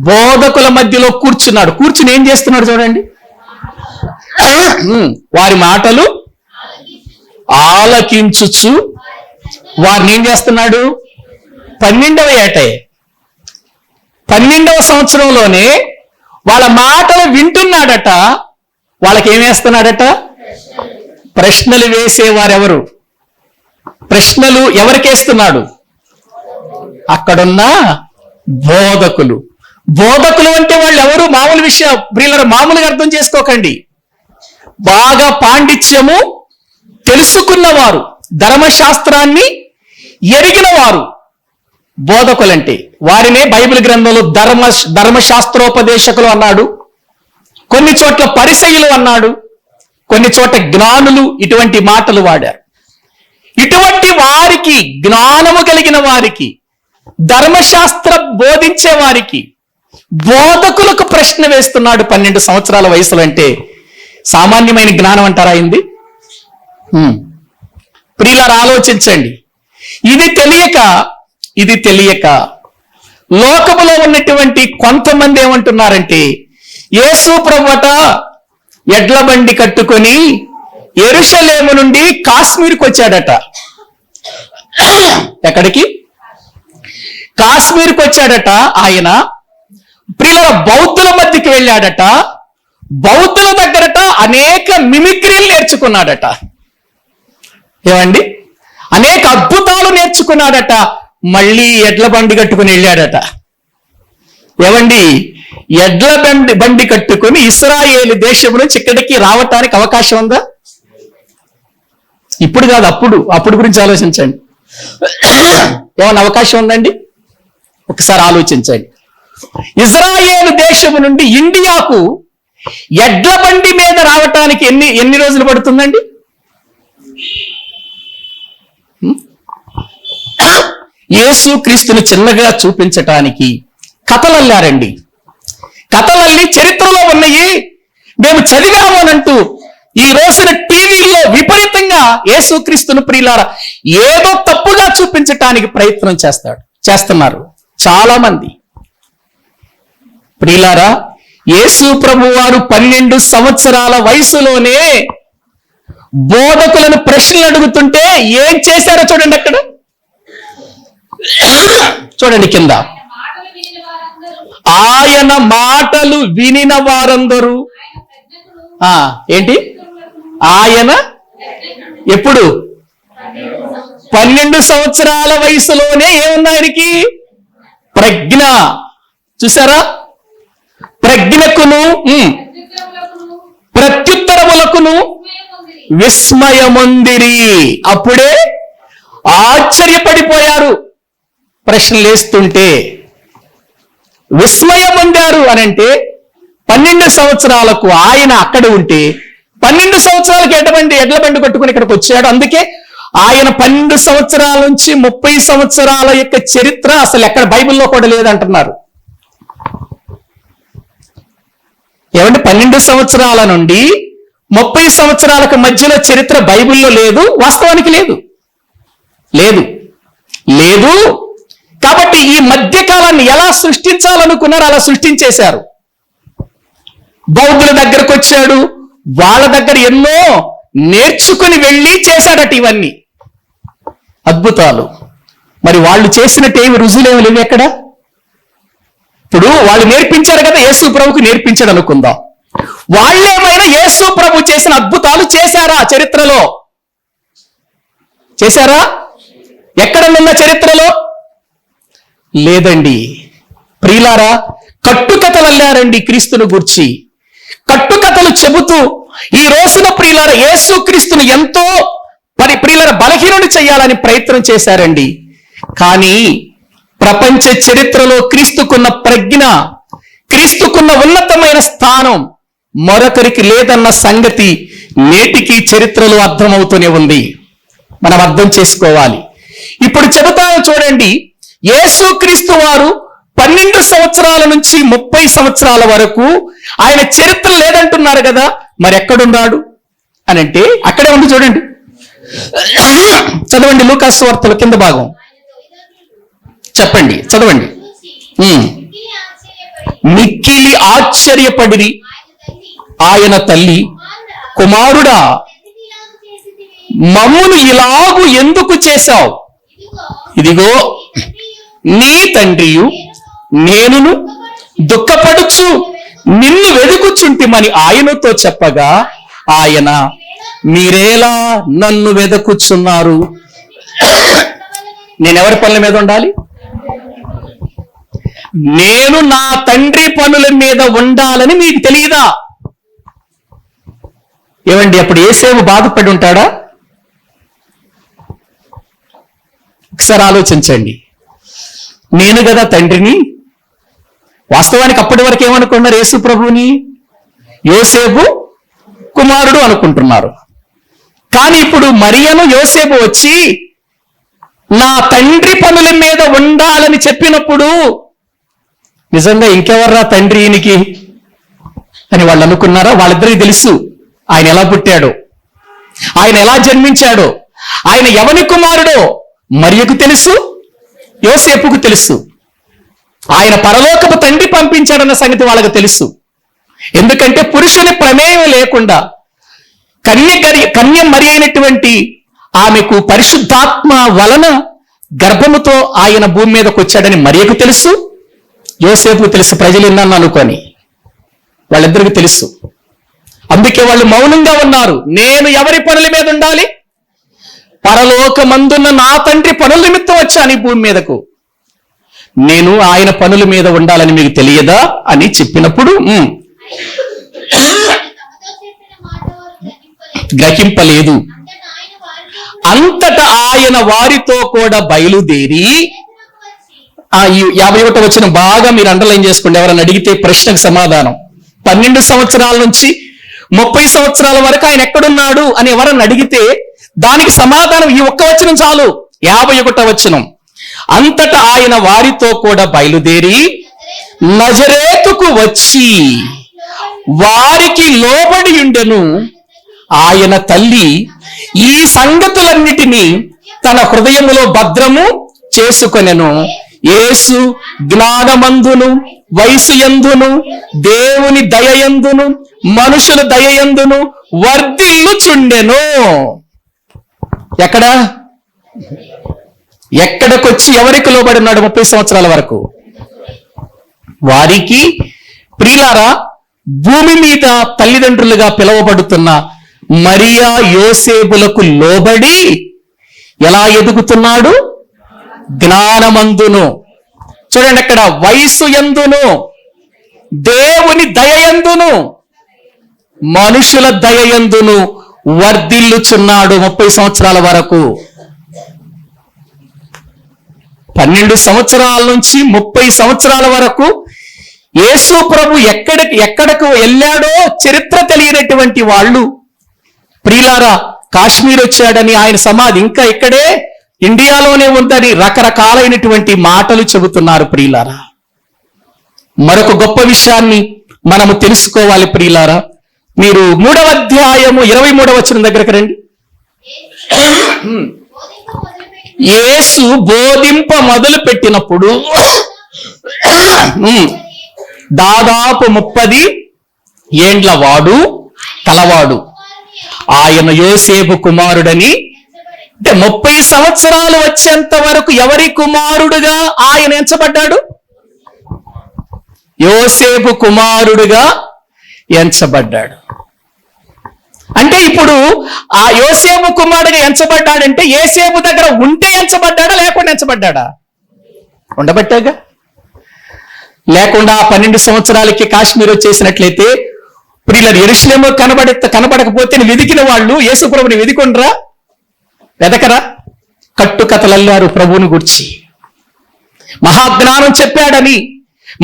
[SPEAKER 1] బోధకుల మధ్యలో కూర్చున్నాడు. కూర్చుని ఏం చేస్తున్నాడు చూడండి. వారి మాటలు ఆలకించుచు వారిని ఏం చేస్తున్నాడు? 12వ ఏటే, 12వ సంవత్సరంలోనే వాళ్ళ మాటలు వింటున్నాడట. వాళ్ళకి ఏం వేస్తున్నాడట? ప్రశ్నలు వేసేవారెవరు? ప్రశ్నలు ఎవరికేస్తున్నాడు? అక్కడున్న బోధకులు. బోధకులు అంటే వాళ్ళు ఎవరు? మామూలు విషయం ప్రియులారా, మామూలుగా అర్థం చేసుకోకండి. బాగా పాండిత్యము తెలుసుకున్నవారు, ధర్మశాస్త్రాన్ని ఎరిగిన వారు బోధకులంటే. వారినే బైబిల్ గ్రంథంలో ధర్మశాస్త్రోపదేశకులు అన్నాడు, కొన్ని చోట్ల పరిసయ్యులు అన్నాడు, కొన్ని చోట్ల జ్ఞానులు. ఇటువంటి మాటలు వాడారు. ఇటువంటి వారికి, జ్ఞానము కలిగిన వారికి, ధర్మశాస్త్ర బోధించే వారికి, బోధకులకు ప్రశ్న వేస్తున్నాడు 12 సంవత్సరాల వయసులో. అంటే సామాన్యమైన జ్ఞానం అంటారా అయింది? ప్రియులారా, ఆలోచించండి. ఇది తెలియక లోకములో ఉన్నటువంటి కొంతమంది ఏమంటున్నారంటే, యేసు ప్రభువట ఎడ్ల బండి కట్టుకొని యెరూషలేము నుండి కాశ్మీర్కి వచ్చాడట. ఎక్కడికి? కాశ్మీర్కి వచ్చాడట ఆయన. ప్రియులారా, బౌద్ధుల మధ్యకి వెళ్ళాడట. బౌద్ధుల దగ్గరట అనేక మిమిక్రీలు నేర్చుకున్నాడట. ఏమండి? అనేక అద్భుతాలు నేర్చుకున్నాడట. మళ్ళీ ఎడ్ల బండి కట్టుకుని వెళ్ళాడట. ఏమండి? ఎడ్ల బండి కట్టుకుని ఇశ్రాయేలు దేశం నుంచి ఇక్కడికి రావటానికి అవకాశం ఉందా? ఇప్పుడు కాదు, అప్పుడు గురించి ఆలోచించండి. ఏమన్నా అవకాశం ఉందండి? ఒకసారి ఆలోచించండి. ఇజ్రాయేలు దేశం నుండి ఇండియాకు ఎడ్ల బండి మీద రావటానికి ఎన్ని రోజులు పడుతుందండి? యేసు క్రీస్తుని చిన్నగా చూపించటానికి కథలల్లారండి. కథలల్లి చరిత్రలో ఉన్నాయి, మేము చదివాము అనంటూ ఈ రోజున టీవీల్లో విపరీతంగా యేసుక్రీస్తును ప్రియులారా ఏదో తప్పుగా చూపించటానికి ప్రయత్నం చేస్తున్నారు చాలా మంది. ప్రియులారా, యేసు ప్రభువారు 12 సంవత్సరాల వయసులోనే బోధకులను ప్రశ్నలు అడుగుతుంటే ఏం చేశారో చూడండి. అక్కడ చూడండి కింద. ఆయన మాటలు వినిన వారందరూ ఏంటి? ఆయన ఎప్పుడు? 12 సంవత్సరాల వయసులోనే ఏముంది ఆయనకి? ప్రజ్ఞ. చూసారా? ప్రజ్ఞకును ప్రత్యుత్తరములకును విస్మయముందిరి. అప్పుడే ఆశ్చర్యపడిపోయారు. ప్రశ్నలు వేస్తుంటే విస్మయం పొందారు. అని అంటే 12 సంవత్సరాలకు ఆయన అక్కడ ఉంటే 12 సంవత్సరాలకు ఎడ్ల బండి కొట్టుకుని ఇక్కడికి వచ్చాడు. అందుకే ఆయన 12 సంవత్సరాల నుంచి 30 సంవత్సరాల యొక్క చరిత్ర అసలు ఎక్కడ బైబిల్లో కూడా లేదంటున్నారు. ఏమంటే 12 సంవత్సరాల నుండి 30 సంవత్సరాలకు మధ్యలో చరిత్ర బైబిల్లో లేదు, వాస్తవానికి లేదు లేదు లేదు కాబట్టి ఈ మధ్యకాలాన్ని ఎలా సృష్టించాలనుకున్నారు అలా సృష్టించేశారు. బౌద్ధుల దగ్గరకు వచ్చాడు, వాళ్ళ దగ్గర ఎన్నో నేర్చుకుని వెళ్ళి చేశాడట ఇవన్నీ అద్భుతాలు. మరి వాళ్ళు చేసినట్టేమి రుజువులేమి లేవు ఎక్కడ. ఇప్పుడు వాళ్ళు నేర్పించారు కదా, యేసు ప్రభుకు నేర్పించాడు అనుకుందాం. వాళ్ళేమైనా యేసు ప్రభు చేసిన అద్భుతాలు చేశారా చరిత్రలో? చేశారా? ఎక్కడనున్న చరిత్రలో లేదండి. ప్రియులారా, కట్టుకథలు అల్లారండి క్రీస్తును గూర్చి. కట్టుకథలు చెబుతూ ఈ రోజున ప్రియులారా యేసు క్రీస్తును ఎంతో ప్రియులారా బలహీనుడు చేయాలని ప్రయత్నం చేశారండి. కానీ ప్రపంచ చరిత్రలో క్రీస్తుకున్న ప్రజ్ఞ, క్రీస్తుకున్న ఉన్నతమైన స్థానం మరొకరికి లేదన్న సంగతి నేటికి చరిత్రలో అర్థమవుతూనే ఉంది. మనం అర్థం చేసుకోవాలి. ఇప్పుడు చెబుతాను చూడండి, యేసుక్రీస్తు వారు 12 సంవత్సరాల నుంచి 30 సంవత్సరాల వరకు ఆయన చరిత్ర లేదంటున్నారు కదా, మరి ఎక్కడున్నాడు అని అంటే అక్కడే ఉంది చూడండి. చదవండి లూకాసు వార్తల కింద భాగం చెప్పండి, చదవండి. మిక్కిలి ఆశ్చర్యపడిరి ఆయన తల్లి, కుమారుడా మమ్మును ఇలాగు ఎందుకు చేశావు? ఇదిగో నీ తండ్రియు నేనును దుఃఖపడుచు నిన్ను వెదుకుచుంటిమని ఆయనతో చెప్పగా ఆయన, మీరేలా నన్ను వెదకుచున్నారు? నేనెవరి పనుల మీద ఉండాలి? నేను నా తండ్రి పనుల మీద ఉండాలని మీకు తెలియదా? ఏమండి, అప్పుడు యేసేపు బాధపడి ఉంటాడా? ఒకసారి ఆలోచించండి. నేను కదా తండ్రిని. వాస్తవానికి అప్పటి వరకు ఏమనుకున్నారు? యేసు ప్రభుని యోసేపు కుమారుడు అనుకుంటున్నారు. కానీ ఇప్పుడు మరియను యోసేపు వచ్చి నా తండ్రి పనుల మీద ఉండాలని చెప్పినప్పుడు నిజంగా ఇంకెవర్రా తండ్రి ఈయనకి అని వాళ్ళు అనుకున్నారా? వాళ్ళిద్దరికీ తెలుసు ఆయన ఎలా పుట్టాడో, ఆయన ఎలా జన్మించాడో, ఆయన ఎవని కుమారుడో మరియకు తెలుసు, యోసేపుకు తెలుసు. ఆయన పరలోకపు తండ్రి పంపించాడన్న సంగతి వాళ్ళకు తెలుసు. ఎందుకంటే పురుషుని ప్రమేయం లేకుండా కన్య మరి అయినటువంటి ఆమెకు పరిశుద్ధాత్మ వలన గర్భముతో ఆయన భూమి మీదకి వచ్చాడని మరియకు తెలుసు, యోసేపుకు తెలుసు. ప్రజలు విన్నాను అనుకొని వాళ్ళిద్దరికి తెలుసు. అందుకే వాళ్ళు మౌనంగా ఉన్నారు. నేను ఎవరి పనుల మీద ఉండాలి? పరలోకమందున్న నా తండ్రి పనుల నిమిత్తం వచ్చాను ఈ భూమి మీదకు, నేను ఆయన పనుల మీద ఉండాలని మీకు తెలియదా అని చెప్పినప్పుడు గ్రహింపలేదు. అంతటా ఆయన వారితో కూడా బయలుదేరి, ఈ 51వ వచనం బాగా మీరు అండర్లైన్ చేసుకోండి. ఎవరైనా అడిగితే ప్రశ్నకు సమాధానం. 12 సంవత్సరాల నుంచి 30 సంవత్సరాల వరకు ఆయన ఎక్కడున్నాడు అని ఎవరన్నా అడిగితే దానికి సమాధానం ఈ ఒక్క వచనం చాలు. 51వ వచనం. అంతటా ఆయన వారితో కూడా బయలుదేరి నజరేతుకు వచ్చి వారికి లోబడి ఉండెను. ఆయన తల్లి ఈ సంగతులన్నిటినీ తన హృదయములో భద్రము చేసుకొనెను. యేసు జ్ఞానమందును వయసు యందును దేవుని దయయందును మనుషుల దయయందును వర్ధిల్లుచుండెను. ఎక్కడికొచ్చి ఎవరికి లోబడినాడు? 30 సంవత్సరాల వరకు. వారికి ప్రియులారా, భూమి మీద తల్లిదండ్రులుగా పిలువబడుతున్న మరియా యోసేపులకు లోబడి ఎలా ఎదుగుతున్నాడు? జ్ఞానమందును, చూడండి అక్కడ, వయసు యందును దేవుని దయయందును మనుషుల దయయందును వర్ధిల్లుచున్నాడు 30 సంవత్సరాల వరకు. 12 సంవత్సరాల నుంచి 30 సంవత్సరాల వరకు యేసు ప్రభు ఎక్కడకు వెళ్ళాడో చరిత్ర తెలియనటువంటి వాళ్ళు, ప్రియులారా కాశ్మీర్ వచ్చాడని, ఆయన సమాధి ఇంకా ఇక్కడే ఇండియాలోనే ఉందని రకరకాలైనటువంటి మాటలు చెబుతున్నారు. ప్రియులారా, మరొక గొప్ప విషయాన్ని మనము తెలుసుకోవాలి. ప్రియులారా, మీరు 3వ అధ్యాయము 23వ వచనం దగ్గరకు రండి. యేసు బోధింప మొదలు పెట్టినప్పుడు దాదాపు 30 ఏండ్ల వాడు కలవాడు. ఆయన యోసేపు కుమారుడని, అంటే 30 సంవత్సరాలు వచ్చేంత వరకు ఎవరి కుమారుడుగా ఆయన ఎంచబడ్డాడు? యోసేపు కుమారుడుగా ఎంచబడ్డాడు. అంటే ఇప్పుడు ఆ యోసేపు కుమారుడుగా ఎంచబడ్డాడంటే యోసేపు దగ్గర ఉంటే ఎంచబడ్డాడా, లేకుండా ఎంచబడ్డాడా? ఉండబట్టాగా. లేకుండా 12 సంవత్సరాలకి కాశ్మీర్ వచ్చేసినట్లయితే ప్రియులారా, యెరూషలేము కనబడకపోతే వెదికిన వాళ్ళు యేసు ప్రభుని వెదికొండ్రా, వెదకరా? కట్టుకథలల్లారు ప్రభువుని గురించి. మహాజ్ఞానం చెప్పాడని,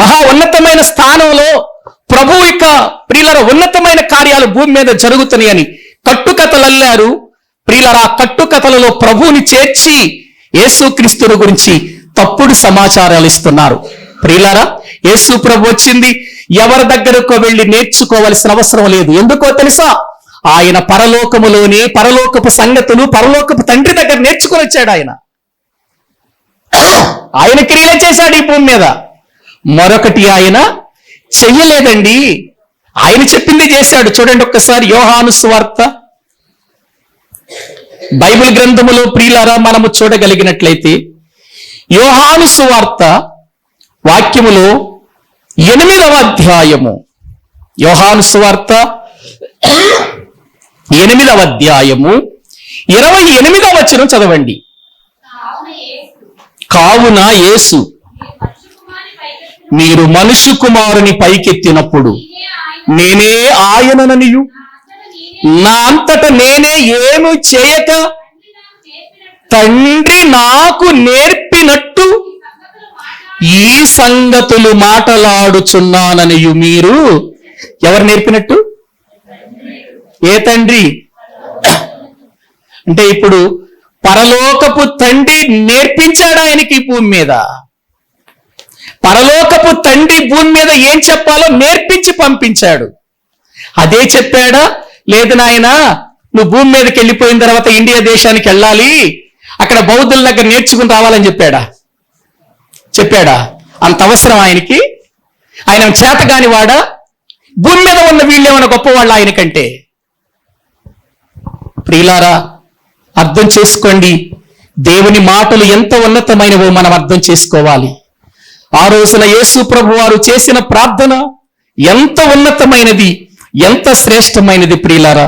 [SPEAKER 1] మహా ఉన్నతమైన స్థానంలో ప్రభు యొక్క ప్రియులారా ఉన్నతమైన కార్యాలు భూమి మీద జరుగుతున్నాయని కట్టుకథలల్లారు. ప్రియులారా, ఆ కట్టుకథలలో ప్రభువుని చేర్చి యేసుక్రీస్తుని గురించి తప్పుడు సమాచారాలు ఇస్తున్నారు. ప్రియులారా, యేసు ప్రభు వచ్చింది ఎవరి దగ్గరకు వెళ్ళి నేర్చుకోవలసిన అవసరం లేదు. ఎందుకో తెలుసా? ఆయన పరలోకములోనే పరలోకపు సంగతులు పరలోకపు తండ్రి దగ్గర నేర్చుకుని వచ్చాడు. ఆయన క్రియలే చేశాడు ఈ భూమి మీద, మరొకటి ఆయన చెయ్యలేదండి. ఆయన చెప్పింది చేశాడు. చూడండి ఒక్కసారి యోహాను సువార్త బైబిల్ గ్రంథములో ప్రియులారా మనము చూడగలిగినట్లయితే యోహాను సువార్త వాక్యములో 8వ అధ్యాయము, యోహాను సువార్త 8వ అధ్యాయము 28వ వచనం చదవండి. కావున యేసు మీరు మనుష్య కుమారుని పైకెత్తినప్పుడు నేనే ఆయనననియు నా అంతట నేనే ఏమి చేయక తండ్రి నాకు నేర్పినట్టు ఈ సంగతులు మాటలాడుచున్నాననియు మీరు. ఎవరు నేర్పినట్టు? ఏ తండ్రి? అంటే ఇప్పుడు పరలోకపు తండ్రి నేర్పించాడు ఆయనకి భూమి మీద. పరలోకపు తండ్రి భూమి మీద ఏం చెప్పాలో నేర్పించి పంపించాడు. అదే చెప్పాడా? లేదు నాయనా, నువ్వు భూమి మీదకి వెళ్ళిపోయిన తర్వాత ఇండియా దేశానికి వెళ్ళాలి, అక్కడ బౌద్ధుల దగ్గర నేర్చుకుని రావాలని చెప్పాడా? అంత అవసరం ఆయనకి? ఆయన చేతగాని వాడా? భూమి మీద ఉన్న వీళ్ళేమన్నా గొప్పవాళ్ళు ఆయనకంటే? ప్రియులారా, అర్థం చేసుకోండి. దేవుని మాటలు ఎంత ఉన్నతమైనవో మనం అర్థం చేసుకోవాలి. ఆ రోజున యేసు ప్రభు వారు చేసిన ప్రార్థన ఎంత ఉన్నతమైనది, ఎంత శ్రేష్టమైనది ప్రియులారా,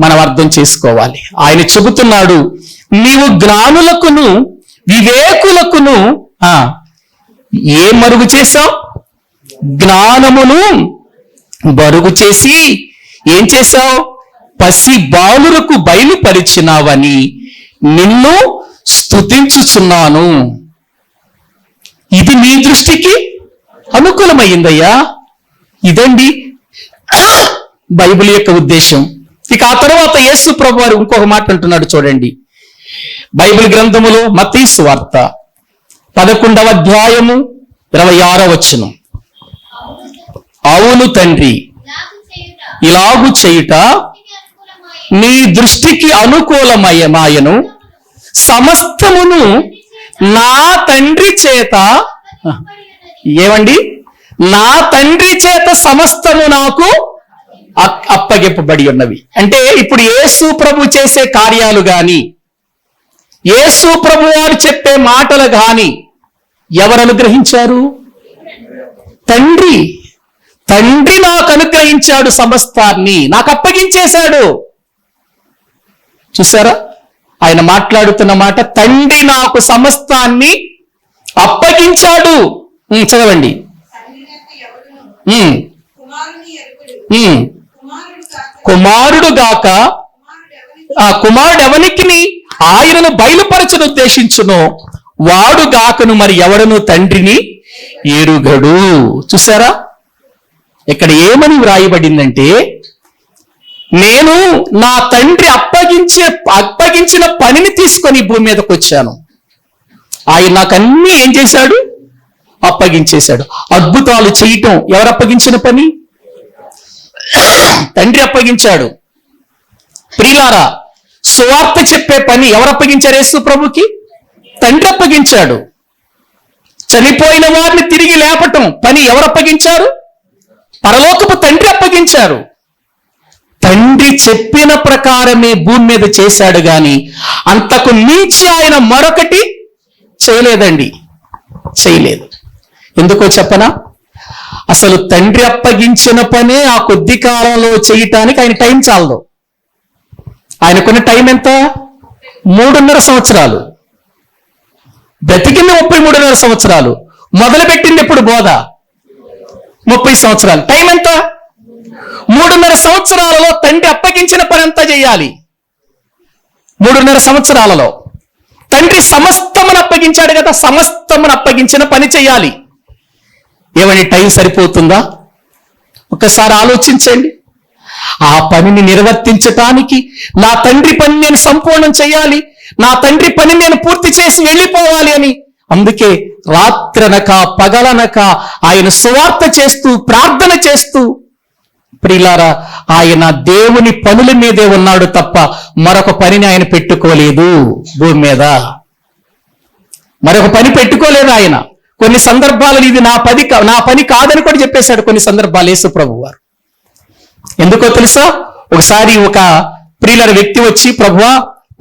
[SPEAKER 1] మనం అర్థం చేసుకోవాలి. ఆయన చెబుతున్నాడు, నీవు జ్ఞానులకును వివేకులకును ఏ మరుగు చేశావు? జ్ఞానమును బరుగు చేసి ఏం చేశావు? పసి బాలురకు బయలుపరిచినావని నిన్ను స్తుతించుచున్నాను. ఇది నీ దృష్టికి అనుకూలమైందయ్యా. ఇదండి బైబిల్ యొక్క ఉద్దేశం. ఇక ఆ తర్వాత యేసు ప్రభు వారు ఇంకొక మాట అంటున్నాడు చూడండి. బైబిల్ గ్రంథములో మత్తయి సువార్త 11వ అధ్యాయము 26వ వచనం. అవును తండ్రి, ఇలాగు చేయుట నీ దృష్టికి అనుకూలమయమాయను, సమస్తమును నా తండ్రి చేత. ఏమండి? నా తండ్రి చేత సమస్తము నాకు అప్పగింపబడి ఉన్నవి. అంటే ఇప్పుడు యేసు ప్రభు చేసే కార్యాలు గాని, యేసు ప్రభు వారు చెప్పే మాటలు గాని ఎవరు అనుగ్రహించారు? తండ్రి. తండ్రి నాకు అనుగ్రహించాడు, సమస్తాన్ని నాకు అప్పగించేశాడు. చూసారా ఆయన మాట్లాడుతున్న మాట? తండ్రి నాకు సమస్తాన్ని అప్పగించాడు. చదవండి. కుమారుడు గాక కుమారుడు ఎవనికి ఆయనను బయలుపరచను ఉద్దేశించును వాడుగాకను మరి ఎవడను తండ్రిని ఎరుగడు. చూసారా, ఇక్కడ ఏమని వ్రాయబడిందంటే, నేను నా తండ్రి అప్పగించిన పనిని తీసుకొని భూమి మీదకి వచ్చాను. ఆయన నాకు అన్ని ఏం చేశాడు? అప్పగించేశాడు. అద్భుతాలు చేయటం ఎవరు అప్పగించిన పని? తండ్రి అప్పగించాడు. ప్రియులారా, సువార్త చెప్పే పని ఎవరు అప్పగించారు? యేసు ప్రభుకి తండ్రి అప్పగించాడు. చనిపోయిన వారిని తిరిగి లేపటం పని ఎవరు అప్పగించారు? పరలోకపు తండ్రి అప్పగించారు. తండ్రి చెప్పిన ప్రకారమే భూమి మీద చేశాడు గాని అంతకు మించి ఆయన మరొకటి చేయలేదండి, చేయలేదు. ఎందుకో చెప్పనా? అసలు తండ్రి అప్పగించిన పనే ఆ కొద్ది కాలంలో చేయటానికి ఆయన టైం చాలదు. ఆయనకున్న టైం ఎంత? 3.5 సంవత్సరాలు. బ్రతికింది 33.5 సంవత్సరాలు. మొదలుపెట్టింది ఎప్పుడు బోధ? 30 సంవత్సరాలు. టైం ఎంత? 3.5 సంవత్సరాలలో తండ్రి అప్పగించిన పని అంతా చేయాలి. 3.5 సంవత్సరాలలో తండ్రి సమస్తమును అప్పగించాడు కదా, సమస్తమును అప్పగించిన పని చేయాలి. ఏమని టైం సరిపోతుందా? ఒకసారి ఆలోచించండి. ఆ పనిని నిర్వర్తించటానికి నా తండ్రి పని నేను సంపూర్ణం చేయాలి, నా తండ్రి పని నేను పూర్తి చేసి వెళ్ళిపోవాలి అని అందుకే రాత్రనక పగలనక ఆయన సువార్త చేస్తూ ప్రార్థన చేస్తూ, ప్రియులారా, ఆయన దేవుని పనుల మీదే ఉన్నాడు తప్ప మరొక పనిని ఆయన పెట్టుకోలేదు. భూమి మీద మరొక పని పెట్టుకోలేదు ఆయన. కొన్ని సందర్భాలు ఇది నా పని కాదని కూడా చెప్పేశాడు కొన్ని సందర్భాలు యేసు ప్రభు వారు. ఎందుకో తెలుసా? ఒకసారి ఒక ప్రియుల వ్యక్తి వచ్చి, ప్రభువా,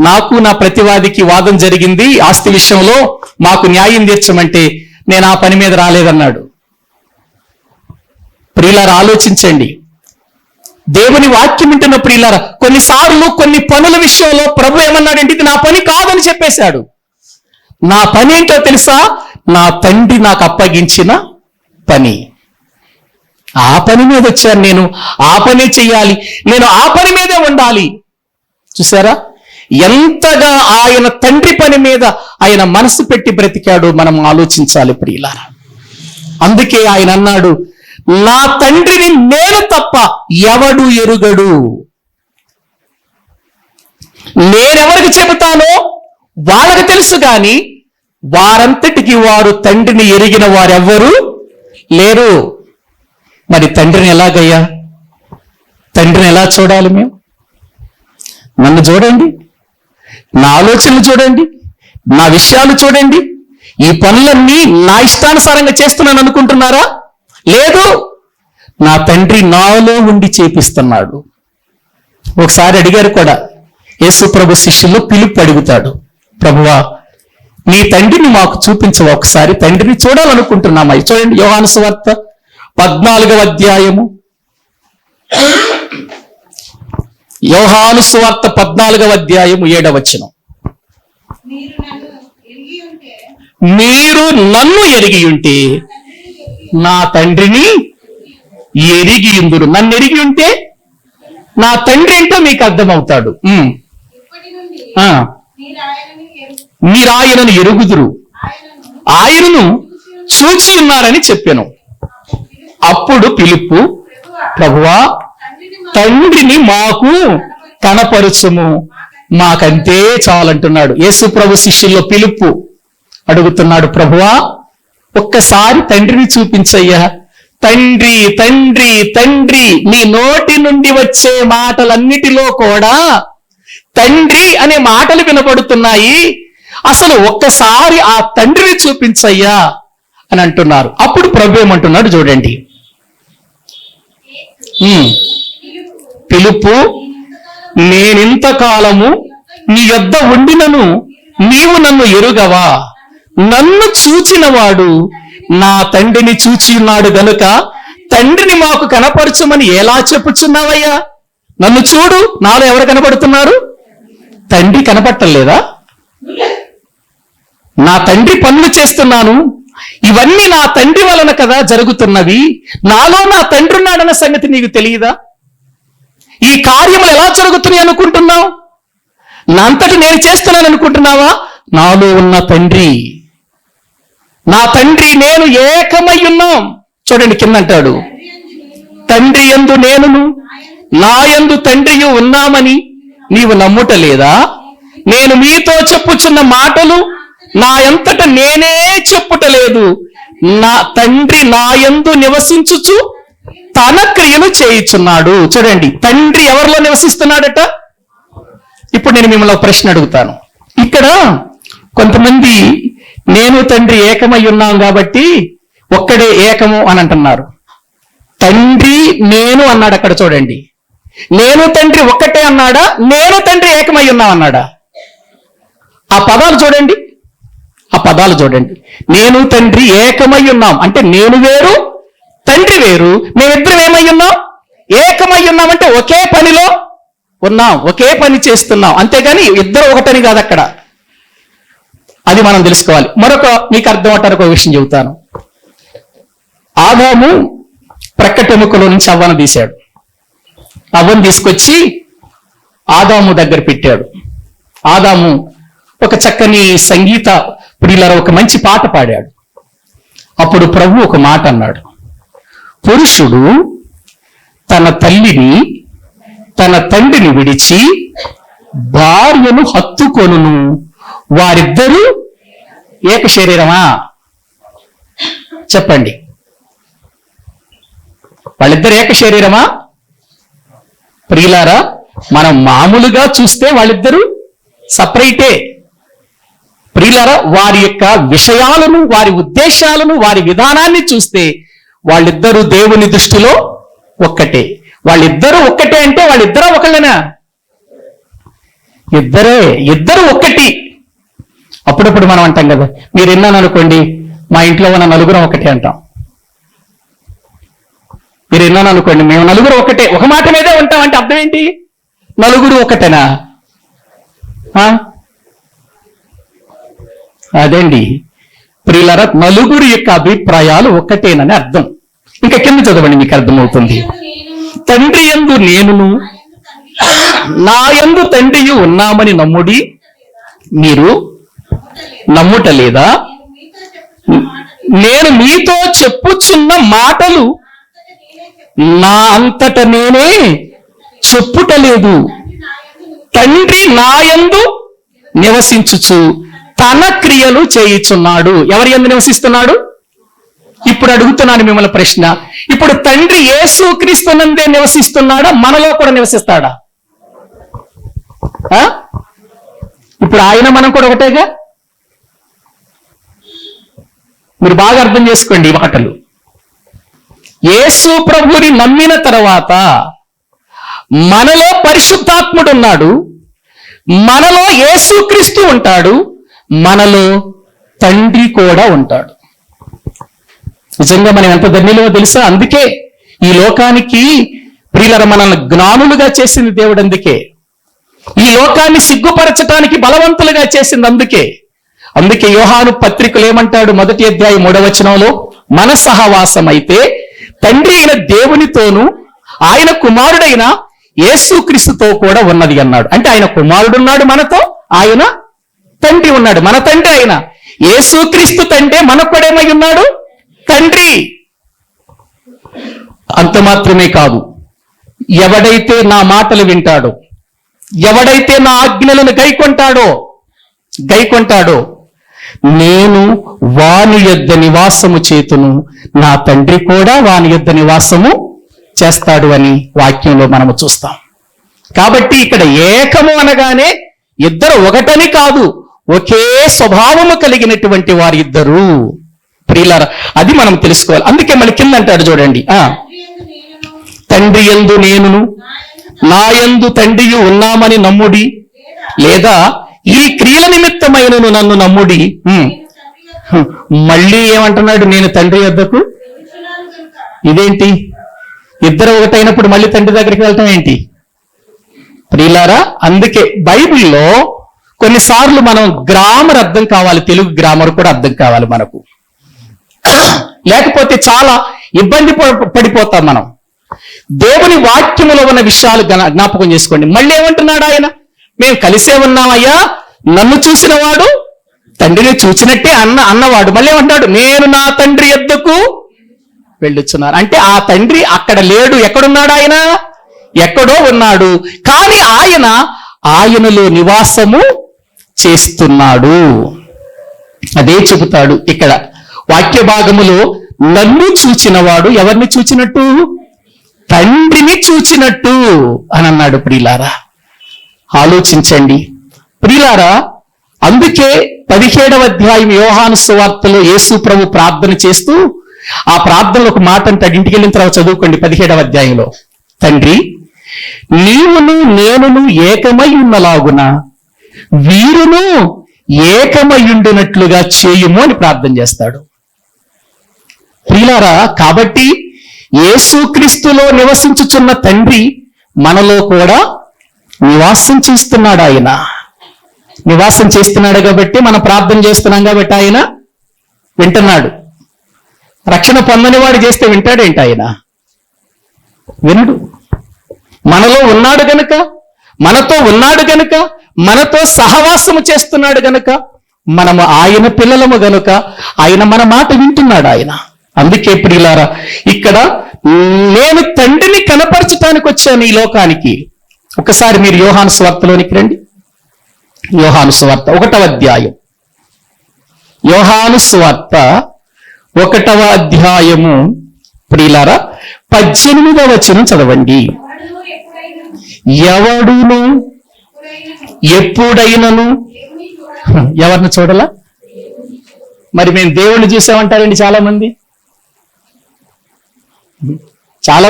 [SPEAKER 1] నాకు నా ప్రతివాదికి వాదం జరిగింది ఆస్తి విషయంలో, మాకు న్యాయం తీర్చమంటే నేను ఆ పని మీద రాలేదన్నాడు. ప్రియులారా, ఆలోచించండి. దేవుని వాక్యం వింటున్న ప్రియులారా, కొన్నిసార్లు కొన్ని పనుల విషయంలో ప్రభు ఏమన్నాడంటే ఇది నా పని కాదని చెప్పేశాడు. నా పని ఏంటో తెలుసా? నా తండ్రి నాకు అప్పగించిన పని. ఆ పని మీద వచ్చాను నేను, ఆ పని చెయ్యాలి, నేను ఆ పని మీదే ఉండాలి. చూసారా ఎంతగా ఆయన తండ్రి పని మీద ఆయన మనసు పెట్టి బ్రతికాడు. మనం ఆలోచించాలి ప్రియులారా. అందుకే ఆయన అన్నాడు, నా తండ్రిని నేను తప్ప ఎవడు ఎరుగడు. నేనెవరికి చెబుతానో వాళ్ళకి తెలుసు గాని వారంతటికి వారు తండ్రిని ఎరిగిన వారెవ్వరూ లేరు. మరి తండ్రిని ఎలాగయ్యా? తండ్రిని ఎలా చూడాలి మేము? నన్ను చూడండి, నా ఆలోచనలు చూడండి, నా విషయాలు చూడండి. ఈ పనులన్నీ నా ఇష్టానుసారంగా చేస్తున్నాను అనుకుంటున్నారా? లేదు, నా తండ్రి నాలో ఉండి చేపిస్తున్నాడు. ఒకసారి అడిగారు కూడా, యేసు ప్రభు శిష్యుల్లో పిలుపు అడుగుతాడు, ప్రభువా, నీ తండ్రిని మాకు చూపించవా? ఒకసారి తండ్రిని చూడాలనుకుంటున్నామా? చూడండి, యోహాను సువార్త 14వ అధ్యాయము, యోహాను సువార్త 14వ అధ్యాయము 7వ వచనం. మీరు నన్ను ఎరిగి ఉంటే నా తండ్రిని ఎరిగి ఉందురు. నన్ను ఎరిగి ఉంటే నా తండ్రి ఏంటో మీకు అర్థమవుతాడు. మీరాయనను ఎరుగుదురు, ఆయనను చూచి ఉన్నారని చెప్పాను. అప్పుడు పిలుపు, ప్రభువా, తండ్రిని మాకు కనపరచుము, మాకంతే చాలంటున్నాడు. యేసు ప్రభు శిష్యుల్లో పిలుపు అడుగుతున్నాడు, ప్రభువా, ఒక్కసారి తండ్రిని చూపించయ్యా. తండ్రి తండ్రి తండ్రి, నీ నోటి నుండి వచ్చే మాటలన్నిటిలో కూడా తండ్రి అనే మాటలు వినబడుతున్నాయి. అసలు ఒక్కసారి ఆ తండ్రిని చూపించయ్యా అని అంటున్నారు. అప్పుడు ప్రభు ఏమంటున్నాడు చూడండి, పిలుపు, నేనింతకాలము నీ యొద్ద ఉండినను నీవు నన్ను ఎరుగవా? నన్ను చూచినవాడు నా తండ్రిని చూచి ఉన్నాడు గనుక తండ్రిని మాకు కనపరచుమని ఎలా చెప్పుచున్నావయ్యా? నన్ను చూడు, నాలో ఎవరు కనపడుతున్నారు? తండ్రి కనపట్టలేదా? నా తండ్రి పనులు చేస్తున్నాను, ఇవన్నీ నా తండ్రి వలన కదా జరుగుతున్నవి. నాలో నా తండ్రి ఉన్నాడన్న సంగతి నీకు తెలియదా? ఈ కార్యములు ఎలా జరుగుతున్నాయి అనుకుంటున్నావు? నా అంతటి నేను చేస్తున్నాను అనుకుంటున్నావా? నాలో ఉన్న తండ్రి నా తండ్రి నేను ఏకమై ఉన్నాం. చూడండి కింద అంటాడు, తండ్రి యందు నేనును నా యందు తండ్రియు ఉన్నామని నీవు నమ్ముట లేదా? నేను మీతో చెప్పుచున్న మాటలు నా అంతట నేనే చెప్పుటలేదు, నా తండ్రి నా యందు నివసించుచు తన క్రియలు చేయుచున్నాడు. చూడండి, తండ్రి ఎవరిలో నివసిస్తున్నాడట? ఇప్పుడు నేను మిమ్మల్ని ఒక ప్రశ్న అడుగుతాను. ఇక్కడ కొంతమంది నేను తండ్రి ఏకమై ఉన్నాం కాబట్టి ఒక్కడే ఏకము అని అంటున్నారు. తండ్రి నేను అన్నాడు అక్కడ. చూడండి, నేను తండ్రి ఒక్కటే అన్నాడా? నేను తండ్రి ఏకమై ఉన్నాం అన్నాడా? ఆ పదాలు చూడండి, ఆ పదాలు చూడండి. నేను తండ్రి ఏకమై ఉన్నాం అంటే నేను వేరు, తండ్రి వేరు, మేమిద్దరం ఏమై ఉన్నాం? ఏకమై ఉన్నాం. అంటే ఒకే పనిలో ఉన్నాం, ఒకే పని చేస్తున్నాం, అంతేగాని ఇద్దరు ఒకటని కాదు అక్కడ. అది మనం తెలుసుకోవాలి. మీకు అర్థం అవటానికి ఒక విషయం చెబుతాను. ఆదాము ప్రక్కటెముకలో నుంచి అవ్వను తీశాడు. అవ్వను తీసుకొచ్చి ఆదాము దగ్గర పెట్టాడు. ఆదాము ఒక చక్కని సంగీత ప్రియులారా ఒక మంచి పాట పాడాడు. అప్పుడు ప్రభు ఒక మాట అన్నాడు, పురుషుడు తన తల్లిని తన తండ్రిని విడిచి భార్యను హత్తుకొనును, వారిద్దరూ ఏక శరీరమా? చెప్పండి, వాళ్ళిద్దరు ఏక శరీరమా? ప్రియులారా, మనం మామూలుగా చూస్తే వాళ్ళిద్దరూ సపరేటే. ప్రియులారా, వారి యొక్క విషయాలను, వారి ఉద్దేశాలను, వారి విధానాన్ని చూస్తే వాళ్ళిద్దరూ దేవుని దృష్టిలో ఒక్కటే. వాళ్ళిద్దరూ ఒక్కటే అంటే వాళ్ళిద్దరూ ఒకళ్ళేనా? ఇద్దరు ఒక్కటి. అప్పుడప్పుడు మనం అంటాం కదా, మీరు విన్నాను అనుకోండి, మా ఇంట్లో ఉన్న నలుగురం ఒకటే అంటాం. మీరు విన్నాను అనుకోండి, మేము నలుగురు ఒకటే, ఒక మాట మీదే ఉంటాం అంటే అర్థం ఏంటి? నలుగురు ఒకటేనా? అదేండి ప్రియులారా, నలుగురు యొక్క అభిప్రాయాలు ఒక్కటేనని అర్థం. ఇంకా కింద చదవండి, మీకు అర్థమవుతుంది. తండ్రి యందు నేనును నా యందు తండ్రియు ఉన్నామని నమ్ముడి, మీరు నమ్ముట లేదా? నేను మీతో చెప్పుచున్న మాటలు నా అంతట నేనే చెప్పుటలేదు, తండ్రి నా యందు నివసించుచు తన క్రియలు చేయుచున్నాడు. ఎవరి యందు నివసిస్తున్నాడు? ఇప్పుడు అడుగుతున్నాను మిమ్మల్ని ప్రశ్న, ఇప్పుడు తండ్రి యేసుక్రీస్తునందే నివసిస్తున్నాడా? మనలో కూడా నివసిస్తాడా? ఇప్పుడు ఆయన మనం కూడా ఒకటేగా. మీరు బాగా అర్థం చేసుకోండి ఈ మాటలు. యేసు ప్రభువుని నమ్మిన తర్వాత మనలో పరిశుద్ధాత్ముడు ఉన్నాడు, మనలో యేసుక్రీస్తు ఉంటాడు, మనలో తండ్రి కూడా ఉంటాడు. నిజంగా మనం ఎంత ధన్యులో తెలుసా? అందుకే ఈ లోకానికి ప్రియులారా మనల్ని జ్ఞానులుగా చేసింది దేవుడు. అందుకే ఈ లోకాన్ని సిగ్గుపరచటానికి బలవంతులుగా చేసింది. అందుకే యోహాను పత్రికలు ఏమంటాడు? 1వ అధ్యాయం 3వ వచనంలో, మన సహవాసం అయితే తండ్రి అయిన దేవునితోనూ ఆయన కుమారుడైన యేసుక్రీస్తుతో కూడా ఉన్నది అన్నాడు. అంటే ఆయన కుమారుడున్నాడు మనతో, ఆయన తండ్రి ఉన్నాడు. మన తండ్రి ఆయన యేసుక్రీస్తు తండ్రి, మనకుడేమై ఉన్నాడు? తండ్రి. అంత మాత్రమే కాదు, ఎవడైతే నా మాటలు వింటాడో, ఎవడైతే నా ఆజ్ఞలను గైకొంటాడో నేను వాని యొద్ద నివాసము చేతును, నా తండ్రి కూడా వాని యొద్ద నివాసము చేస్తాడు అని వాక్యంలో మనము చూస్తాం. కాబట్టి ఇక్కడ ఏకము అనగానే ఇద్దరు ఒకటని కాదు, ఒకే స్వభావము కలిగినటువంటి వారిద్దరు. ప్రియులారా, అది మనం తెలుసుకోవాలి. అందుకే మళ్ళీ కింద అంటాడు చూడండి, తండ్రి యందు నేనును నా యందు తండ్రియు ఉన్నామని నమ్ముడి, లేదా ఈ క్రియల నిమిత్తమైనను నన్ను నమ్ముడి. మళ్ళీ ఏమంటున్నాడు? నేను తండ్రి యొద్దకు. ఇదేంటి? ఇద్దరు ఒకటైనప్పుడు మళ్ళీ తండ్రి దగ్గరికి వెళ్ళటం ఏంటి? ప్రియులారా, అందుకే బైబిల్లో కొన్నిసార్లు మనం గ్రామర్ అర్థం కావాలి, తెలుగు గ్రామర్ కూడా అర్థం కావాలి మనకు. లేకపోతే చాలా ఇబ్బంది పడిపోతాం మనం. దేవుని వాక్యములో ఉన్న విషయాలు జ్ఞాపకం చేసుకోండి. మళ్ళీ ఏమంటున్నాడు ఆయన? మేము కలిసే ఉన్నామయ్యా, నన్ను చూసిన వాడు తండ్రిని చూచినట్టే అన్నవాడు మళ్ళీ ఏమంటాడు, నేను నా తండ్రి యొద్దకు వెళ్ళుచున్నాను. అంటే ఆ తండ్రి అక్కడ లేడు. ఎక్కడున్నాడు ఆయన? ఎక్కడో ఉన్నాడు. కానీ ఆయనలో నివాసము చేస్తున్నాడు. అదే చెబుతాడు ఇక్కడ వాక్య భాగములో. నన్ను చూచినవాడు ఎవరిని చూచినట్టు? తండ్రిని చూచినట్టు అని అన్నాడు. ప్రియులారా ఆలోచించండి ప్రియులారా. అందుకే 17వ అధ్యాయం యోహాను సువార్తలో యేసు ప్రభు ప్రార్థన చేస్తూ ఆ ప్రార్థనలో ఒక మాట అంటాడు. ఇంటికి వెళ్ళిన తర్వాత చదువుకోండి 17వ అధ్యాయంలో. తండ్రి, నీవును నేనును ఏకమై ఉన్నలాగున వీరును ఏకమయుండునట్లుగా చేయుము అని ప్రార్థన చేస్తాడు. ప్రియులారా, కాబట్టి యేసుక్రీస్తులో నివసించుచున్న తండ్రి మనలో కూడా నివాసం చేస్తున్నాడు. ఆయన నివాసం చేస్తున్నాడు కాబట్టి మనం ప్రార్థన చేస్తున్నాం కాబట్టి ఆయన వింటున్నాడు. రక్షణ పొందని వాడు చేస్తే వింటాడేంటి? ఆయన వినడు. మనలో ఉన్నాడు గనుక, మనతో ఉన్నాడు గనుక, మనతో సహవాసము చేస్తున్నాడు గనుక, మనము ఆయన పిల్లలము గనుక ఆయన మన మాట వింటున్నాడు. ఆయన అందుకే ప్రియులారా ఇక్కడ నేను తండ్రిని కనపరచటానికి వచ్చాను ఈ లోకానికి. ఒకసారి మీరు యోహాను సువార్తలోనికి రండి. యోహాను సువార్త 1వ అధ్యాయం. యోహాను సువార్త 1వ అధ్యాయము ప్రియులారా 18వ వచనం చదవండి. ఎవడును ఎప్పుడైనను ఎవరిని చూడాల? మరి మేము దేవుణ్ణి చూసామంటారండి చాలా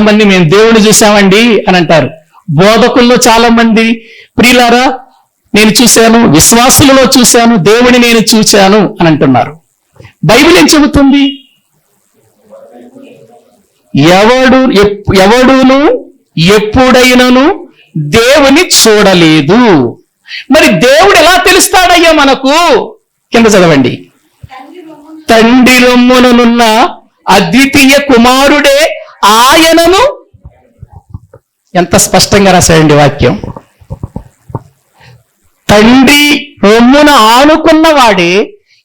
[SPEAKER 1] మంది మేము దేవుణ్ణి చూసామండి అని అంటారు. బోధకుల్లో చాలా మంది ప్రియులారా నేను చూశాను, విశ్వాసులలో చూశాను, దేవుని నేను చూశాను అని అంటున్నారు. బైబిల్ ఏం చెబుతుంది? ఎవడును ఎప్పుడైనను దేవుని చూడలేదు. మరి దేవుడు ఎలా తెలుస్తాడయ్యా మనకు? కింద చదవండి. తండ్రి రొమ్ముననున్న అద్వితీయ కుమారుడే ఆయనను. ఎంత స్పష్టంగా రాశాడండి వాక్యం. తండ్రి రొమ్మున ఆనుకున్న వాడే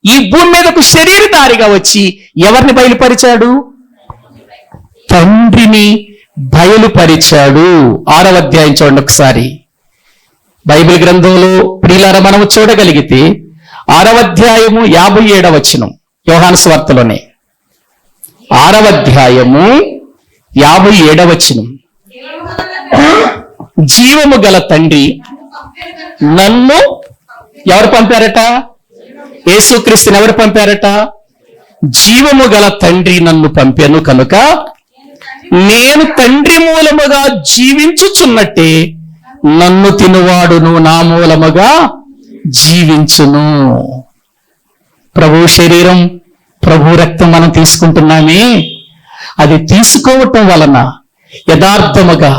[SPEAKER 1] ఈ భూమి మీదకు శరీరధారిగా వచ్చి ఎవరిని బయలుపరిచాడు? తండ్రిని బయలుపరిచాడు. 6వ అధ్యాయం చూడండి ఒకసారి. బైబిల్ గ్రంథంలో ప్రియులారా మనము చూడగలిగితే 6వ అధ్యాయము 57వ వచనం యోహాను సువార్తలోనే 6వ అధ్యాయము 57వ వచనం. జీవము గల తండ్రి నన్ను ఎవరు పంపారట? యేసుక్రీస్తుని ఎవరు పంపారట? జీవము గల తండ్రి నన్ను పంపాను కనుక నేను తండ్రి మూలముగా జీవించుచున్నట్టే నన్ను తినువాడును నా మూలముగా జీవించును. ప్రభు శరీరం, ప్రభు రక్తం మనం తీసుకుంటున్నామే, అది తీసుకోవటం వలన యథార్థముగా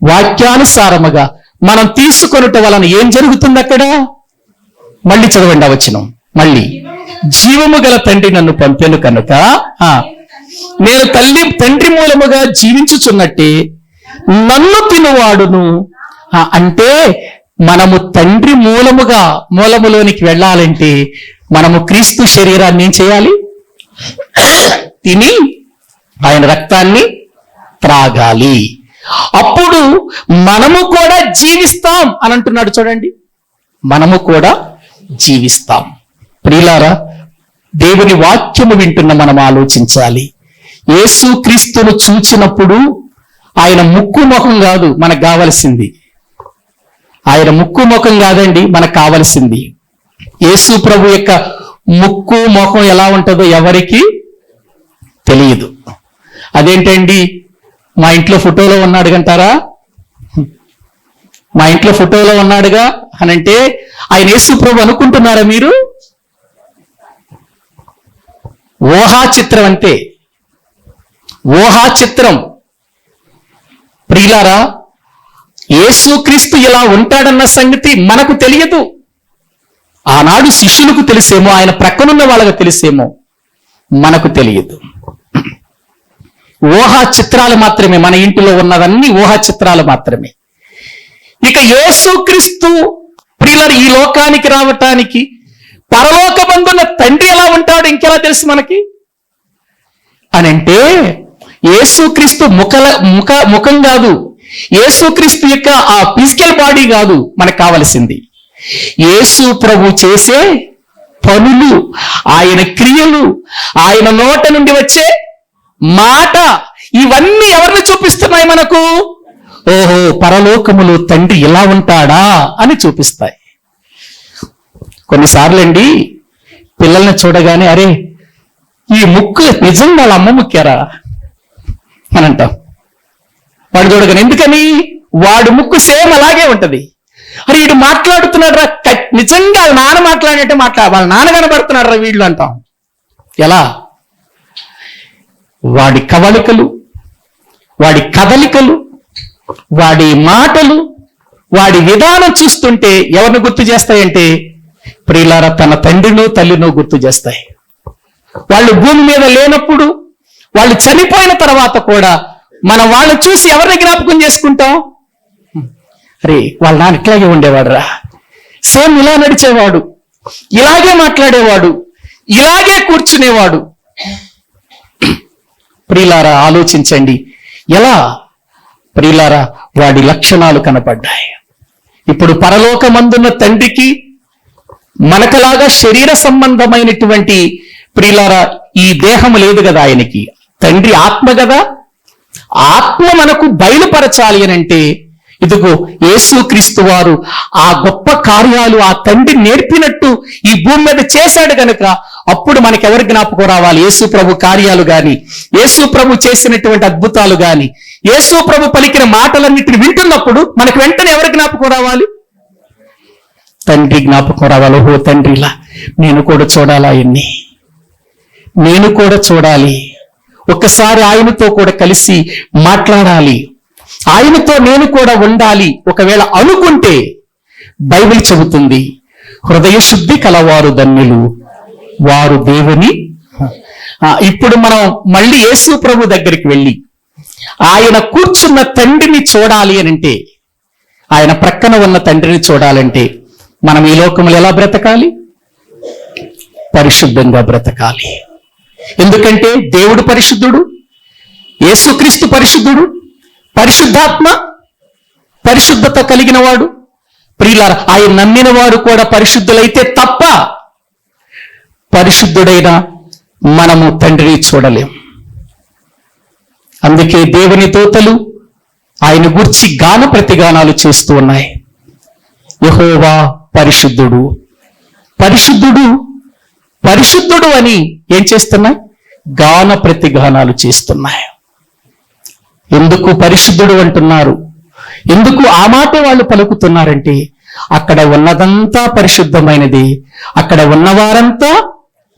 [SPEAKER 1] వాక్యానుసారముగా మనం తీసుకొనటం వలన ఏం జరుగుతుంది అక్కడ? మళ్ళీ చదవండి ఆ వచనం. మళ్ళీ జీవము గల తండ్రి నన్ను పంపెను కనుక నేను తండ్రి మూలముగా జీవించుచున్నట్టే నన్ను తినువాడును. అంటే మనము తండ్రి మూలములోనికి వెళ్ళాలంటే మనము క్రీస్తు శరీరాన్ని ఏం చేయాలి? తిని ఆయన రక్తాన్ని త్రాగాలి. అప్పుడు మనము కూడా జీవిస్తాం అని అంటున్నాడు. చూడండి, మనము కూడా జీవిస్తాం. ప్రియులారా, దేవుని వాక్యము వింటున్న మనం ఆలోచించాలి. యేసు క్రీస్తును చూచినప్పుడు ఆయన ముక్కు ముఖం కాదు మనకు కావలసింది. ఆయన ముక్కు ముఖం కాదండి మనకు కావలసింది. యేసు ప్రభు యొక్క ముక్కు ముఖం ఎలా ఉంటుందో ఎవరికి తెలియదు. అదేంటండి, మా ఇంట్లో ఫోటోలో ఉన్నాడు అంటారా? మా ఇంట్లో ఫోటోలో ఉన్నాడుగా అని అంటే ఆయన యేసు ప్రభు అనుకుంటున్నారా మీరు? ఊహా చిత్రం అంతే, ఊహా చిత్రం. ప్రియులారా, యేసుక్రీస్తు ఇలా ఉంటాడన్న సంగతి మనకు తెలియదు. ఆనాడు శిష్యులకు తెలిసేమో, ఆయన ప్రక్కనున్న వాళ్ళకు తెలిసేమో, మనకు తెలియదు. ఊహా చిత్రాలు మాత్రమే, మన ఇంటిలో ఉన్నవన్నీ ఊహా చిత్రాలు మాత్రమే. ఇక యేసుక్రీస్తు ప్రియులారా ఈ లోకానికి రావటానికి పరలోకమందున్న తండ్రి ఎలా ఉంటాడు ఇంకెలా తెలుసు మనకి అనంటే, యేసుక్రీస్తు ముఖం కాదు, యేసుక్రీస్తు యొక్క ఆ ఫిజికల్ బాడీ కాదు మనకు కావలసింది. యేసు ప్రభు చేసే పనులు, ఆయన క్రియలు, ఆయన నోట నుండి వచ్చే మాట, ఇవన్నీ ఎవరిని చూపిస్తున్నాయి మనకు? ఓహో, పరలోకములో తండ్రి ఇలా ఉంటాడా అని చూపిస్తాయి. కొన్నిసార్లు అండి పిల్లల్ని చూడగానే, అరే ఈ ముక్కు నిజంగా వాళ్ళ అమ్మ ముక్కారా అని అంటాం. వాడు చూడగానే, ఎందుకని? వాడు ముక్కు సేమ్ అలాగే ఉంటది. అరే వీడు మాట్లాడుతున్నాడు రా, నిజంగా వాళ్ళ నాన్న మాట్లాడినట్టే వాళ్ళ నాన్న కనబడుతున్నాడు రా వీళ్ళు అంటాం. ఎలా? వాడి కవలికలు, వాడి కదలికలు, వాడి మాటలు, వాడి విధానం చూస్తుంటే ఎవరిని గుర్తు చేస్తాయంటే, ప్రియులారా, తన తండ్రినో తల్లినో గుర్తు చేస్తాయి. వాళ్ళు భూమి మీద లేనప్పుడు, వాళ్ళు చనిపోయిన తర్వాత కూడా మనం వాళ్ళని చూసి ఎవరిని జ్ఞాపకం చేసుకుంటాం? అరే వాళ్ళ నాన్న ఇట్లాగే ఉండేవాడు రా, సేమ్ ఇలా నడిచేవాడు, ఇలాగే మాట్లాడేవాడు, ఇలాగే కూర్చునేవాడు. ప్రియులారా, ఆలోచించండి, ఎలా? ప్రియులారా, వాడి లక్షణాలు కనపడ్డాయి. ఇప్పుడు పరలోకమందున్న తండ్రికి మనకలాగా శరీర సంబంధమైనటువంటి, ప్రియులారా, ఈ దేహం లేదు కదా ఆయనకి. తండ్రి ఆత్మ కదా. ఆత్మ మనకు బయలుపరచాలి అని అంటే, ఇదిగో యేసుక్రీస్తు వారు ఆ గొప్ప కార్యాలు ఆ తండ్రి నేర్పినట్టు ఈ భూమి మీద చేశాడు గనుక అప్పుడు మనకెవరి జ్ఞాపకం రావాలి? యేసు ప్రభు కార్యాలు గాని, యేసు ప్రభు చేసినటువంటి అద్భుతాలు గాని, యేసు ప్రభు పలికిన మాటలన్నిటిని వింటున్నప్పుడు మనకు వెంటనే ఎవరి జ్ఞాపకం రావాలి? తండ్రి జ్ఞాపకం రావాలి. ఓహో, తండ్రిలా నేను కూడా చూడాలా, ఎన్ని నేను కూడా చూడాలి, ఒక్కసారి ఆయనతో కూడా కలిసి మాట్లాడాలి, ఆయనతో నేను కూడా ఉండాలి. ఒకవేళ అనుకుంటే బైబిల్ చెబుతుంది, హృదయ శుద్ధి కలవారు ధన్యులు, వారు దేవుని. ఇప్పుడు మనం మళ్ళీ యేసు ప్రభు దగ్గరికి వెళ్ళి ఆయన కూర్చున్న తండ్రిని చూడాలి అని అంటే, ఆయన ప్రక్కన ఉన్న తండ్రిని చూడాలంటే మనం ఈ లోకములు ఎలా బ్రతకాలి? పరిశుద్ధంగా బ్రతకాలి. ఎందుకంటే దేవుడు పరిశుద్ధుడు, యేసుక్రీస్తు పరిశుద్ధుడు, పరిశుద్ధాత్మ పరిశుద్ధత కలిగిన వాడు. ప్రియులారా, ఆయన నమ్మిన వారు కూడా పరిశుద్ధులైతే తప్ప పరిశుద్ధుడైన మనము తండ్రిని చూడలేం. అందుకే దేవుని దూతలు ఆయన గూర్చి గాన ప్రతిగానాలు చేస్తూ ఉన్నాయి. యెహోవా పరిశుద్ధుడు, పరిశుద్ధుడు, పరిశుద్ధుడు అని ఏం చేస్తున్నాయి? గాన ప్రతిగానాలు చేస్తున్నాయి. ఎందుకు పరిశుద్ధుడు అంటున్నారు? ఎందుకు ఆ మాట వాళ్ళు పలుకుతున్నారంటే, అక్కడ ఉన్నదంతా పరిశుద్ధమైనది, అక్కడ ఉన్నవారంతా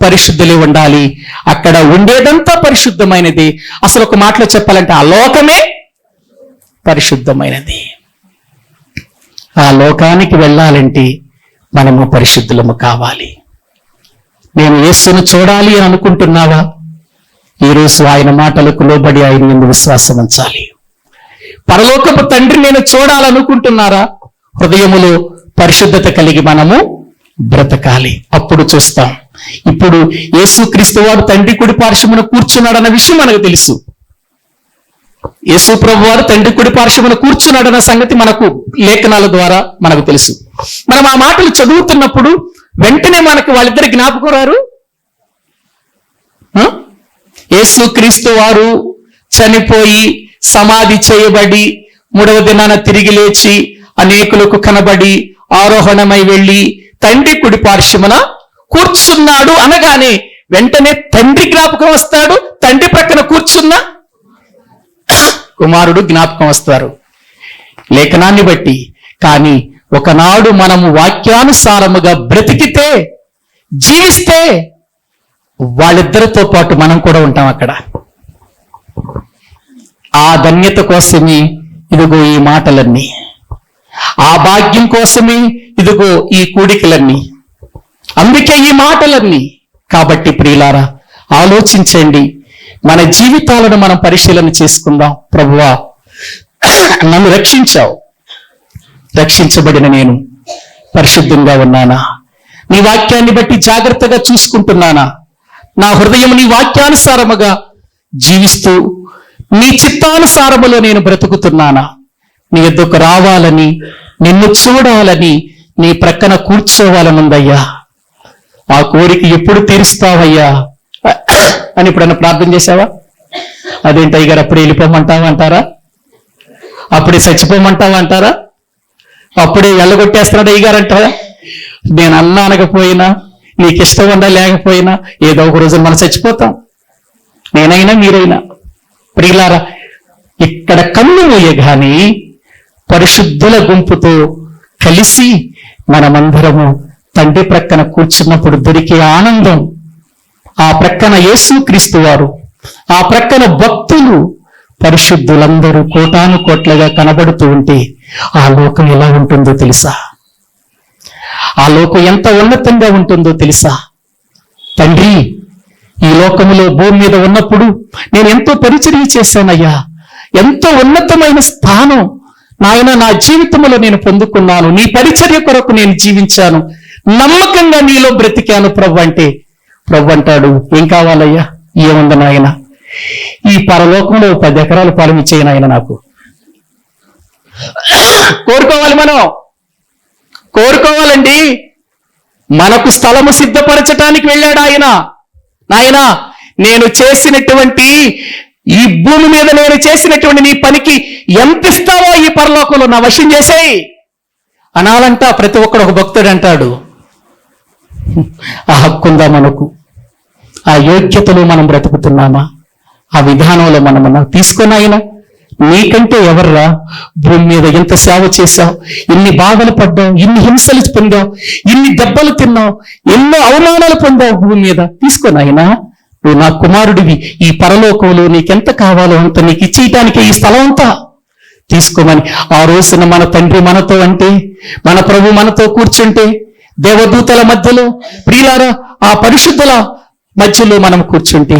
[SPEAKER 1] పరిశుద్ధులే ఉండాలి, అక్కడ ఉండేదంతా పరిశుద్ధమైనది. అసలు ఒక మాటలో చెప్పాలంటే ఆ లోకమే పరిశుద్ధమైనది. ఆ లోకానికి వెళ్ళాలంటే మనము పరిశుద్ధులము కావాలి. నేను యేసును చూడాలి అని అనుకుంటున్నావా? ఈరోజు ఆయన మాటలకు లోబడి ఆయన యందు విశ్వాసం ఉంచాలి. పరలోకపు తండ్రి నేను చూడాలనుకుంటున్నారా? హృదయములో పరిశుద్ధత కలిగి మనము బ్రతకాలి. అప్పుడు చూస్తాం. ఇప్పుడు యేసుక్రీస్తు వారు తండ్రి కుడి పార్శ్వమున కూర్చున్నాడన్న విషయం మనకు తెలుసు. యేసు ప్రభు వారు తండ్రి కుడి పార్శ్వమున కూర్చున్నాడన్న సంగతి మనకు లేఖనాల ద్వారా మనకు తెలుసు. మనం ఆ మాటలు చదువుతున్నప్పుడు వెంటనే మనకు వాళ్ళిద్దరి జ్ఞాపకం రారు? యేసుక్రీస్తు వారు చనిపోయి సమాధి చేయబడి 3వ దినాన తిరిగి లేచి అనేకులకు కనబడి ఆరోహణమై వెళ్ళి తండ్రి కుడి పార్శ్వమున కూర్చున్నాడు అనగానే వెంటనే తండ్రి జ్ఞాపకం వస్తాడు. తండ్రి ప్రక్కన కూర్చున్న కుమారుడు జ్ఞాపకం వస్తారు లేఖనాన్ని బట్టి. కానీ ఒకనాడు మనము వాక్యానుసారముగా బ్రతికితే, జీవిస్తే వాళ్ళిద్దరితో పాటు మనం కూడా ఉంటాం అక్కడ. ఆ ధన్యత కోసమే ఇదిగో ఈ మాటలన్నీ, ఆ భాగ్యం కోసమే ఇదిగో ఈ కూడికలన్నీ, అందుకే ఈ మాటలన్నీ. కాబట్టి ప్రియులారా, ఆలోచించండి, మన జీవితాలను మనం పరిశీలన చేసుకుందాం. ప్రభువా, నన్ను రక్షించావు, రక్షించబడిన నేను పరిశుద్ధంగా ఉన్నానా? నీ వాక్యాన్ని బట్టి జాగ్రత్తగా చూసుకుంటున్నానా? నా హృదయం నీ వాక్యానుసారముగా జీవిస్తూ నీ చిత్తానుసారములో నేను బ్రతుకుతున్నానా? నీ యొద్దకు రావాలని, నిన్ను చూడాలని, నీ ప్రక్కన కూర్చోవాలనుందయ్యా. ఆ కోరిక ఎప్పుడు తీరుస్తావయ్యా అని ఎప్పుడన్నా ప్రార్థన చేశావా? అదేంటి అయ్యగారు అప్పుడే వెళ్ళిపోమంటావా అంటారా? అప్పుడే చచ్చిపోమంటావా అంటారా? అప్పుడే వెళ్ళగొట్టేస్తున్నాడు అయ్యగారు అంటారా? నేను అన్నా అనకపోయినా, నీకు ఇష్టం ఉండా లేకపోయినా ఏదో ఒక రోజు మనం చచ్చిపోతాం, నేనైనా మీరైనా. ప్రియులారా, ఇక్కడ కన్ను మూయగాని పరిశుద్ధుల గుంపుతో కలిసి మనమందరము తండ్రి ప్రక్కన కూర్చున్నప్పుడు దొరికే ఆనందం, ఆ ప్రక్కన యేసుక్రీస్తు వారు, ఆ ప్రక్కన భక్తులు, పరిశుద్ధులందరూ కోటాను కోట్లుగా కనబడుతూ ఉంటే ఆ లోకం ఎలా ఉంటుందో తెలుసా? ఆ లోకం ఎంత ఉన్నతంగా ఉంటుందో తెలుసా? తండ్రి, ఈ లోకములో భూమి మీద ఉన్నప్పుడు నేను ఎంతో పరిచర్య చేశానయ్యా, ఎంతో ఉన్నతమైన స్థానం నాయన నా జీవితంలో నేను పొందుకున్నాను, నీ పరిచర్య కొరకు నేను జీవించాను, నమ్మకంగా నీలో బ్రతికాను ప్రభు అంటే, ప్రభు అంటాడు, ఏం కావాలయ్యా? ఏముంది నాయన, ఈ పరలోకంలో 10 ఎకరాలు పొలం ఇచ్చేయి నాయన నాకు. కోరుకోవాలి, మనం కోరుకోవాలండి. మనకు స్థలము సిద్ధపరచటానికి వెళ్ళాడు ఆయన. నాయన, నేను చేసినటువంటి ఈ భూమి మీద నేను చేసినటువంటి నీ పనికి ఎంత ఇస్తావో ఈ పరలోకంలో నా వశం చేసేయి అనాలంట. ప్రతి ఒక్కడు ఒక భక్తుడు అంటాడు. ఆ హక్కుందా మనకు? ఆ యోగ్యతలో మనం బ్రతుకుతున్నామా? ఆ విధానంలో మనం తీసుకున్న ఆయన, నీకంటే ఎవర్రా? భూమి మీద ఎంత సేవ చేశావు, ఇన్ని బాధలు పడ్డావు, ఇన్ని హింసలు పొందావు, ఇన్ని దెబ్బలు తిన్నావు, ఎన్నో అవమానాలు పొందావు భూమి మీద. తీసుకున్న ఆయన, నువ్వు నా కుమారుడివి, ఈ పరలోకంలో నీకెంత కావాలో అంత నీకు ఇచ్చేయటానికి ఈ స్థలం అంతా తీసుకోమని ఆ రోజున మన తండ్రి మనతో అంటే, మన ప్రభు మనతో కూర్చుంటే, దేవదూతల మధ్యలో, ప్రియులారా ఆ పరిశుద్ధుల మధ్యలో మనం కూర్చుంటే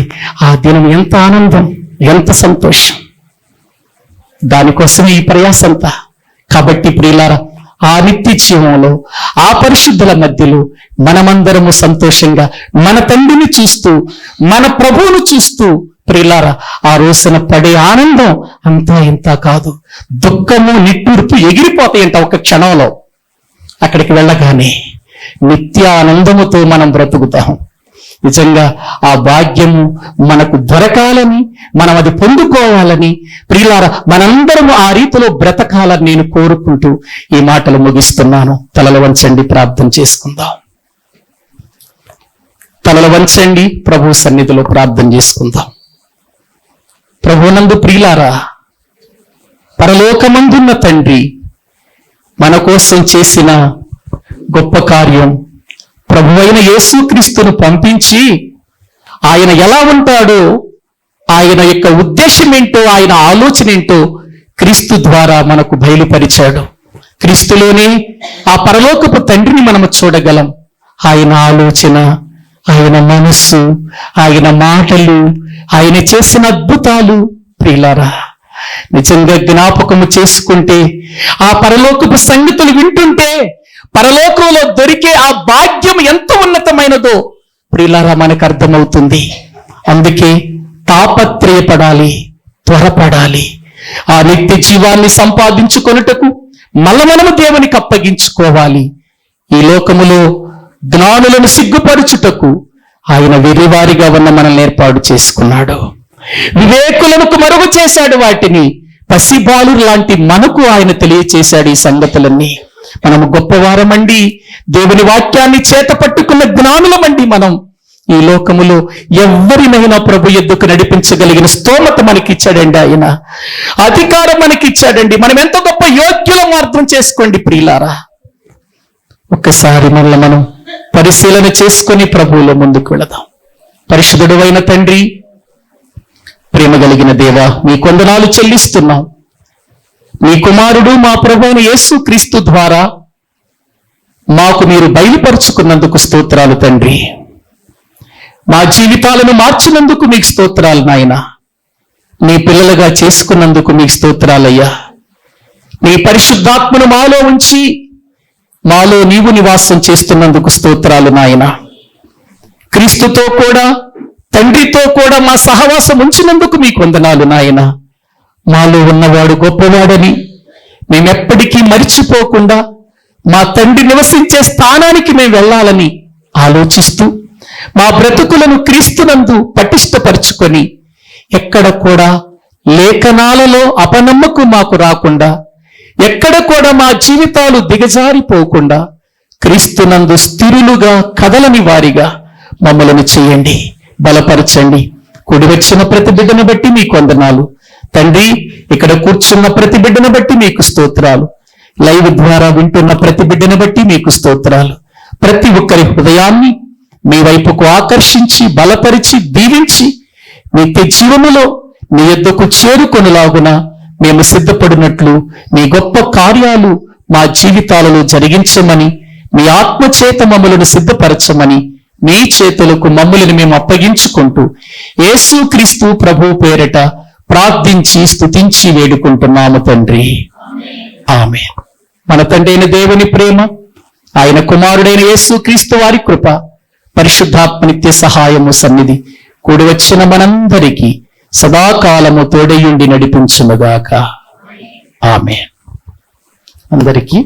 [SPEAKER 1] ఆ దినం ఎంత ఆనందం, ఎంత సంతోషం. దానికోసమే ఈ ప్రయాసంతా. కాబట్టి ప్రియులారా, ఆ నిత్య జీవంలో, ఆ పరిశుద్ధుల మధ్యలో మనమందరము సంతోషంగా మన తండ్రిని చూస్తూ, మన ప్రభువును చూస్తూ, ప్రియులారా ఆ రోజున పడే ఆనందం అంతా ఇంత కాదు. దుఃఖము, నిట్టూర్పు ఎగిరిపోతాయంట ఒక క్షణంలో. అక్కడికి వెళ్ళగానే నిత్య ఆనందముతో మనం బ్రతుకుతాం. నిజంగా ఆ భాగ్యము మనకు దొరకాలని, మనం అది పొందుకోవాలని, ప్రియులారా మనందరము ఆ రీతిలో బ్రతకాలని నేను కోరుకుంటూ ఈ మాటలు ముగిస్తున్నాను. తలలు వంచండి, ప్రార్థన చేసుకుందాం. తలలు వంచండి, ప్రభు సన్నిధిలో ప్రార్థన చేసుకుందాం. ప్రభునందు ప్రియులారా, పరలోకమందున్న తండ్రి మన కోసం చేసిన గొప్ప కార్యం, ప్రభువైన యేసుక్రీస్తును పంపించి ఆయన ఎలా ఉంటాడో, ఆయన యొక్క ఉద్దేశం ఏంటో, ఆయన ఆలోచన ఏంటో క్రీస్తు ద్వారా మనకు బయలుపరిచాడు. క్రీస్తులోనే ఆ పరలోకపు తండ్రిని మనము చూడగలం. ఆయన ఆలోచన, ఆయన మనస్సు, ఆయన మాటలు, ఆయన చేసిన అద్భుతాలు ప్రియులారా నిజంగా జ్ఞాపకము చేసుకుంటే, ఆ పరలోకపు సంగతులు వింటుంటే, పరలోకంలో దొరికే ఆ భాగ్యం ఎంత ఉన్నతమైనదో ప్రియులారా మనకు అర్థమవుతుంది. అందుకే తాపత్రయపడాలి, త్వరపడాలి. ఆ నిత్య జీవాన్ని సంపాదించుకొనుటకు మనము దేవునికి అప్పగించుకోవాలి. ఈ లోకములో జ్ఞానులను సిగ్గుపరచుటకు ఆయన వెర్రివారిగా ఉన్న మనల్ని ఏర్పాటు చేసుకున్నాడు. వివేకులకు మరుగు చేశాడు. వాటిని పసిబాలు లాంటి మనకు ఆయన తెలియచేశాడు ఈ సంగతులన్నీ. మనము గొప్పవారమండి, దేవుని వాక్యాన్ని చేత పట్టుకున్న జ్ఞానులమండి. మనం ఈ లోకములో ఎవరినైనా ప్రభు యొద్దకు నడిపించగలిగిన స్తోమత మనకిచ్చాడండి. ఆయన అధికారం మనకిచ్చాడండి. మనం ఎంత గొప్ప యోగ్యులం అర్థం చేసుకోండి ప్రియులారా. ఒక్కసారి మనల్ని మనం పరిశీలన చేసుకొని ప్రభువులో ముందుకు వెళదాం. పరిశుద్ధుడు అయిన తండ్రి, ప్రేమ కలిగిన దేవా, మీ కొందనాలు చెల్లిస్తున్నాం. మీ కుమారుడు మా ప్రభువైన యేసుక్రీస్తు ద్వారా మాకు మీరు బయలుపరుచుకున్నందుకు స్తోత్రాలు తండ్రి. మా జీవితాలను మార్చినందుకు మీకు స్తోత్రాలు నాయన. మీ పిల్లలుగా చేసుకున్నందుకు మీకు స్తోత్రాలయ్యా. మీ పరిశుద్ధాత్మను మాలో ఉంచి మాలో నీవు నివాసం చేస్తున్నందుకు స్తోత్రాలు నాయన. క్రీస్తుతో కూడా తండ్రితో కూడా మా సహవాసం ఉంచినందుకు మీకు వందనాలు నాయన. మాలో ఉన్నవాడు గొప్పవాడని మేమెప్పటికీ మరిచిపోకుండా మా తండ్రి నివసించే స్థానానికి మేము వెళ్ళాలని ఆలోచిస్తూ మా బ్రతుకులను క్రీస్తునందు పటిష్టపరుచుకొని ఎక్కడ కూడా లేఖనాలలో అపనమ్మకం మాకు రాకుండా, ఎక్కడ కూడా మా జీవితాలు దిగజారిపోకుండా క్రీస్తునందు స్థిరులుగా కదలని వారిగా మమ్మలను చేయండి, బలపరచండి. కూడి వచ్చిన ప్రతి బిడ్డను బట్టి మీకు వందనాలు తండ్రి. ఇక్కడ కూర్చున్న ప్రతి బిడ్డను బట్టి మీకు స్తోత్రాలు. లైవ్ ద్వారా వింటున్న ప్రతి బిడ్డను బట్టి మీకు స్తోత్రాలు. ప్రతి ఒక్కరి హృదయాన్ని మీ వైపుకు ఆకర్షించి బలపరిచి దీవించి నిత్య జీవములో నీ యొద్దకు చేరుకొనులాగున మేము సిద్ధపడినట్లు మీ గొప్ప కార్యాలు మా జీవితాలలో జరిగించమని, మీ ఆత్మచేత మమ్మలను సిద్ధపరచమని మీ చేతులకు మమ్మల్ని మేము అప్పగించుకుంటూ యేసు క్రీస్తు ప్రభు పేరట ప్రార్థించి స్తుతించి వేడుకుంటున్నాము తండ్రి. ఆమేన్. మన తండ్రి అయిన దేవుని ప్రేమ, ఆయన కుమారుడైన యేసు క్రీస్తు వారి కృప, పరిశుద్ధాత్మ నిత్య సహాయము సన్నిధి కూడి వచ్చిన మనందరికీ సదాకాలము తోడయుండి నడిపించునుగాక. ఆమేన్. అందరికీ